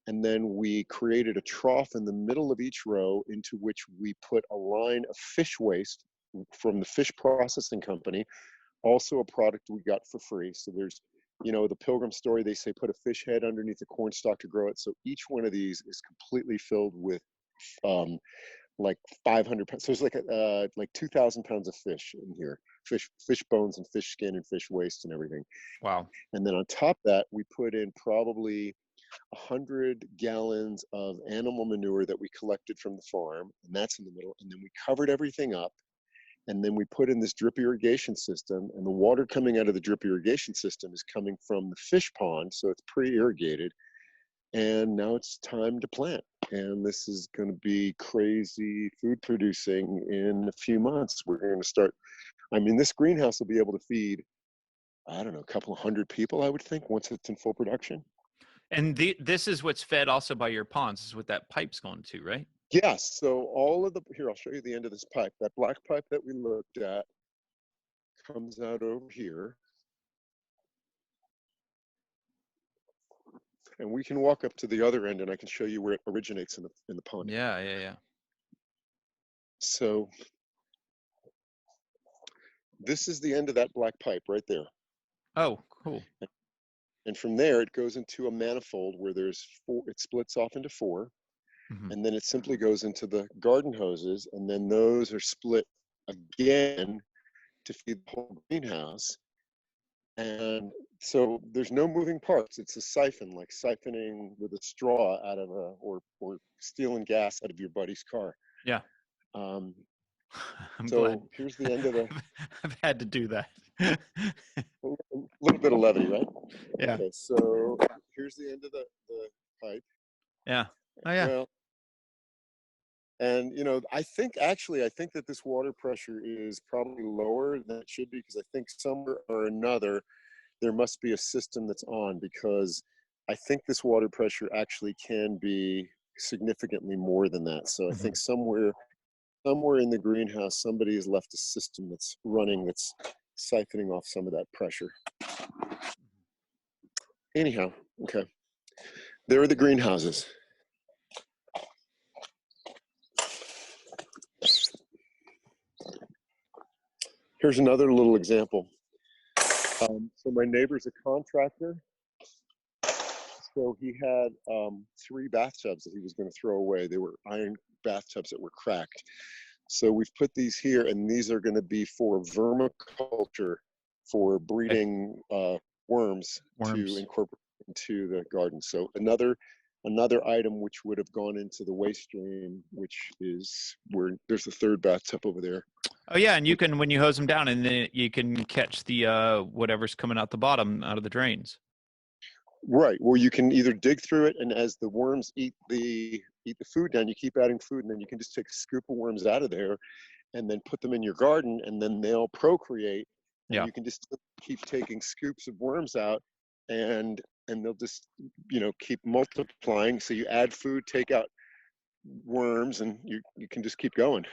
And then we created a trough in the middle of each row into which we put a line of fish waste from the fish processing company, also a product we got for free. So there's, you know, the Pilgrim story, they say put a fish head underneath a corn stalk to grow it. So each one of these is completely filled with like 500 pounds. So there's like 2,000 pounds of fish in here, fish bones and fish skin and fish waste and everything. Wow. And then on top of that, we put in probably 100 gallons of animal manure that we collected from the farm, and that's in the middle. And then we covered everything up, and then we put in this drip irrigation system, and the water coming out of the drip irrigation system is coming from the fish pond, so it's pre-irrigated. And now it's time to plant, and this is going to be crazy food producing in a few months. We're going to start, I mean, this greenhouse will be able to feed, I don't know, a couple of hundred people, I would think, once it's in full production. And this is what's fed also by your ponds. This is what that pipe's going to, right? Yes. So all of the, here, I'll show you the end of this pipe. That black pipe that we looked at comes out over here. And we can walk up to the other end and I can show you where it originates in the pond. Yeah. So this is the end of that black pipe right there. Oh, cool. And from there, it goes into a manifold where there's 4, it splits off into 4. And then it simply goes into the garden hoses. And then those are split again to feed the whole greenhouse. And so there's no moving parts. It's a siphon, like siphoning with a straw out of or stealing gas out of your buddy's car. Yeah. I'm so glad. Here's the end of the. I've had to do that. A little bit of levity, right? Yeah. Okay, so here's the end of the pipe. Yeah. Oh yeah. Well, and you know, I think that this water pressure is probably lower than it should be, because I think somewhere or another there must be a system that's on, because I think this water pressure actually can be significantly more than that. So I think somewhere in the greenhouse somebody has left a system that's running, that's siphoning off some of that pressure. Anyhow, okay. There are the greenhouses. Here's another little example. So my neighbor's a contractor. So he had 3 bathtubs that he was going to throw away. They were iron bathtubs that were cracked. So we've put these here, and these are going to be for vermiculture, for breeding worms to incorporate into the garden. So another item which would have gone into the waste stream, which is where there's the 3rd bathtub over there. Oh yeah, and you can, when you hose them down, and then you can catch the whatever's coming out the bottom out of the drains. Right. Well, you can either dig through it, and as the worms eat the eat the food down. You keep adding food, and then you can just take a scoop of worms out of there and then put them in your garden, and then they'll procreate. And Yeah. you can just keep taking scoops of worms out, and they'll just, you know, keep multiplying. So you add food, take out worms, and you can just keep going.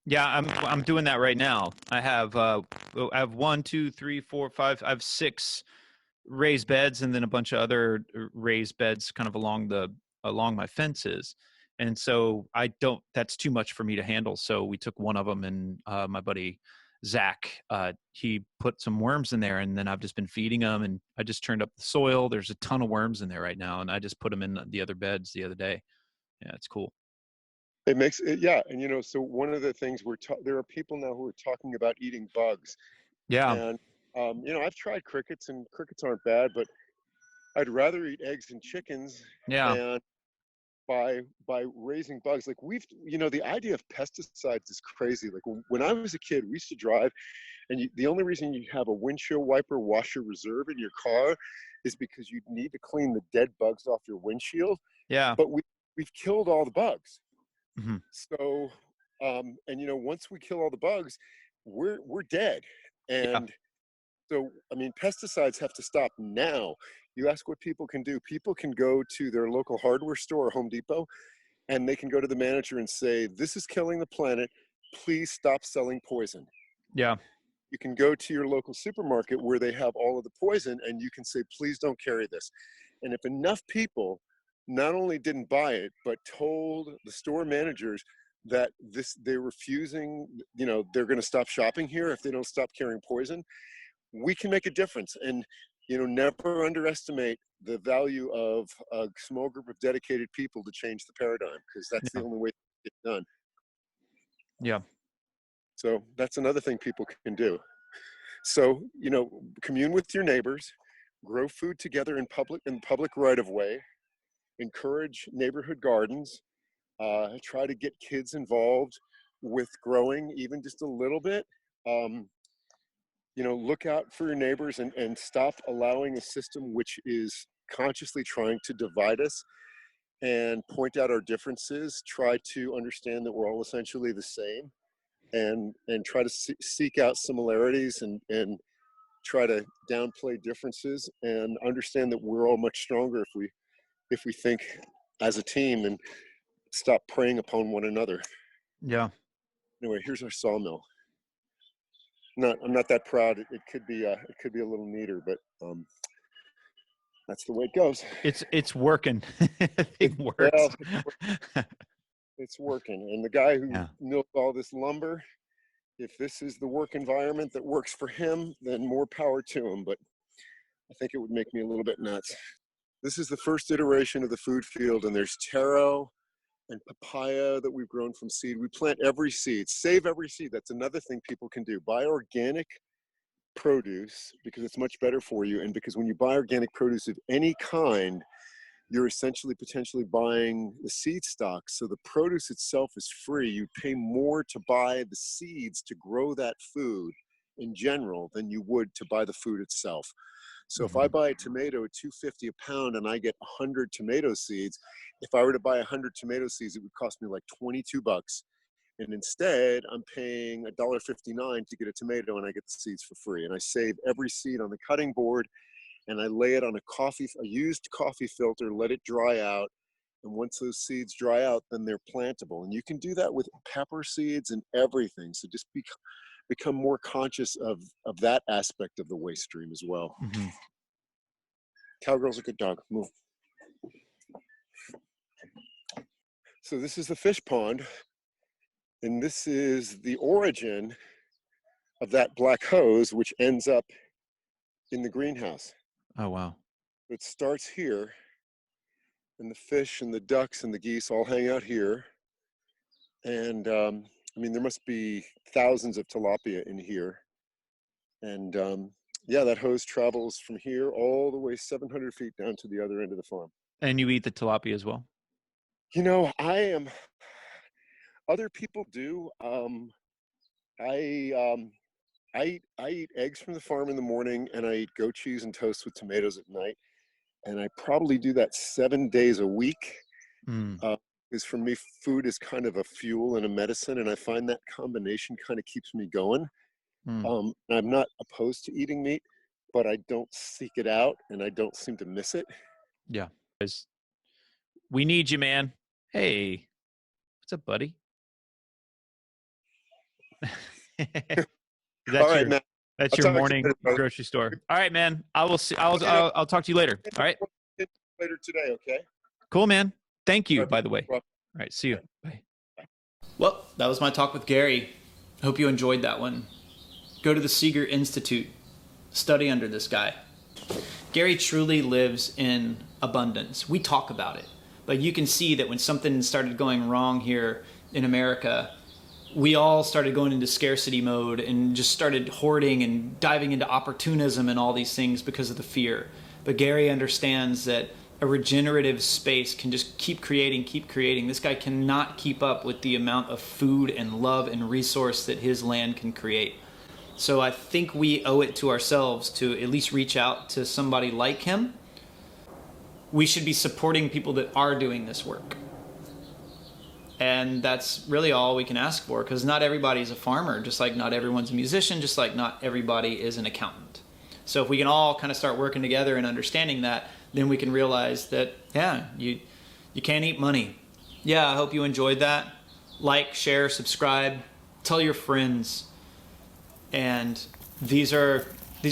Yeah, I'm doing that right now. I have 1, 2, 3, 4, 5. I have 6 raised beds, and then a bunch of other raised beds kind of along my fences. And so that's too much for me to handle. So we took one of them, and my buddy Zach, he put some worms in there, and then I've just been feeding them, and I just turned up the soil. There's a ton of worms in there right now, and I just put them in the other beds the other day. Yeah, it's cool. It makes it, yeah. And, you know, so one of the things there are people now who are talking about eating bugs. Yeah. And, you know, I've tried crickets, and crickets aren't bad, but I'd rather eat eggs and chickens Yeah. than by raising bugs. Like, you know, the idea of pesticides is crazy. Like, when I was a kid, we used to drive, and the only reason you have a windshield wiper washer reserve in your car is because you need to clean the dead bugs off your windshield. Yeah. But we've killed all the bugs. Mm-hmm. So, and, you know, once we kill all the bugs, we're dead. And so, I mean, pesticides have to stop now. You ask what people can do. People can go to their local hardware store, Home Depot, and they can go to the manager and say, "This is killing the planet. Please stop selling poison." Yeah. You can go to your local supermarket where they have all of the poison, and you can say, "Please don't carry this." And if enough people not only didn't buy it, but told the store managers that they're refusing, you know, they're going to stop shopping here if they don't stop carrying poison, we can make a difference. And, you know, never underestimate the value of a small group of dedicated people to change the paradigm, because that's the only way to get it done. Yeah. So that's another thing people can do. So, you know, commune with your neighbors, grow food together in public right of way, encourage neighborhood gardens, try to get kids involved with growing even just a little bit. You know, look out for your neighbors, and stop allowing a system which is consciously trying to divide us, and point out our differences. Try to understand that we're all essentially the same, and try to seek out similarities, and try to downplay differences, and understand that we're all much stronger if we think as a team, and stop preying upon one another. Yeah. Anyway, here's our sawmill. I'm not that proud. It could be a little neater, but that's the way it goes. It's working. It works. Well, it's working. And the guy who mills all this lumber, if this is the work environment that works for him, then more power to him. But I think it would make me a little bit nuts. This is the first iteration of the food field, and there's taro and papaya that we've grown from seed. We plant every seed, save every seed. That's another thing people can do. Buy organic produce, because it's much better for you. And because when you buy organic produce of any kind, you're essentially potentially buying the seed stock. So the produce itself is free. You pay more to buy the seeds to grow that food in general than you would to buy the food itself. So if I buy a tomato at $2.50 a pound and I get 100 tomato seeds, if I were to buy 100 tomato seeds, it would cost me like $22. And instead, I'm paying $1.59 to get a tomato, and I get the seeds for free. And I save every seed on the cutting board, and I lay it on a used coffee filter, let it dry out. And once those seeds dry out, then they're plantable. And you can do that with pepper seeds and everything. So just become more conscious of that aspect of the waste stream as well. Mm-hmm. Cowgirl's a good dog. Move. So this is the fish pond, and this is the origin of that black hose, which ends up in the greenhouse. Oh, wow. It starts here, and the fish and the ducks and the geese all hang out here. And I mean, there must be thousands of tilapia in here. And yeah, that hose travels from here all the way 700 feet down to the other end of the farm. And you eat the tilapia as well? You know, other people do. I eat eggs from the farm in the morning, and I eat goat cheese and toast with tomatoes at night. And I probably do that 7 days a week. because for me, food is kind of a fuel and a medicine, and I find that combination kind of keeps me going. I'm not opposed to eating meat, but I don't seek it out, and I don't seem to miss it. Yeah. We need you, man. Hey, what's up, buddy? All right, man. That's your morning grocery store. All right, man. I will see. I'll talk to you later. All right. Later today, okay? Cool, man. Thank you, All right, by the way. All right. See you. Bye. Well, that was my talk with Gary. Hope you enjoyed that one. Go to the Seeger Institute. Study under this guy. Gary truly lives in abundance. We talk about it, but you can see that when something started going wrong here in America, we all started going into scarcity mode and just started hoarding and diving into opportunism and all these things because of the fear. But Gary understands that a regenerative space can just keep creating. This guy cannot keep up with the amount of food and love and resource that his land can create. So I think we owe it to ourselves to at least reach out to somebody like him. We should be supporting people that are doing this work. And that's really all we can ask for, because not everybody's a farmer, just like not everyone's a musician, just like not everybody is an accountant. So if we can all kind of start working together and understanding that, then we can realize that, yeah, you can't eat money. Yeah, I hope you enjoyed that. Like, share, subscribe, tell your friends. And these are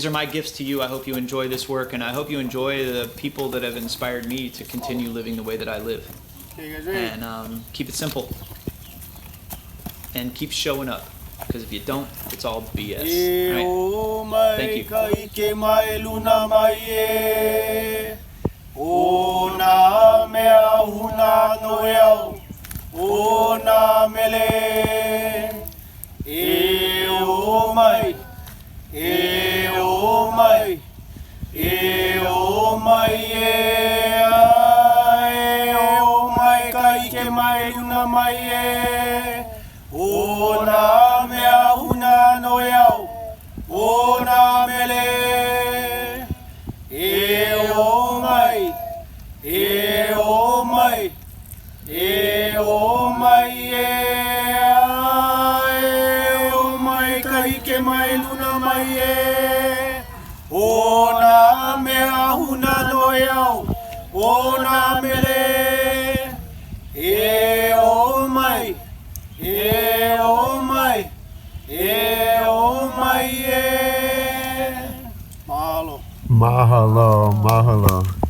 my gifts to you. I hope you enjoy this work, and I hope you enjoy the people that have inspired me to continue living the way that I live. And keep it simple. And keep showing up. Because if you don't, it's all BS. Right? Thank Mahalo, mahalo.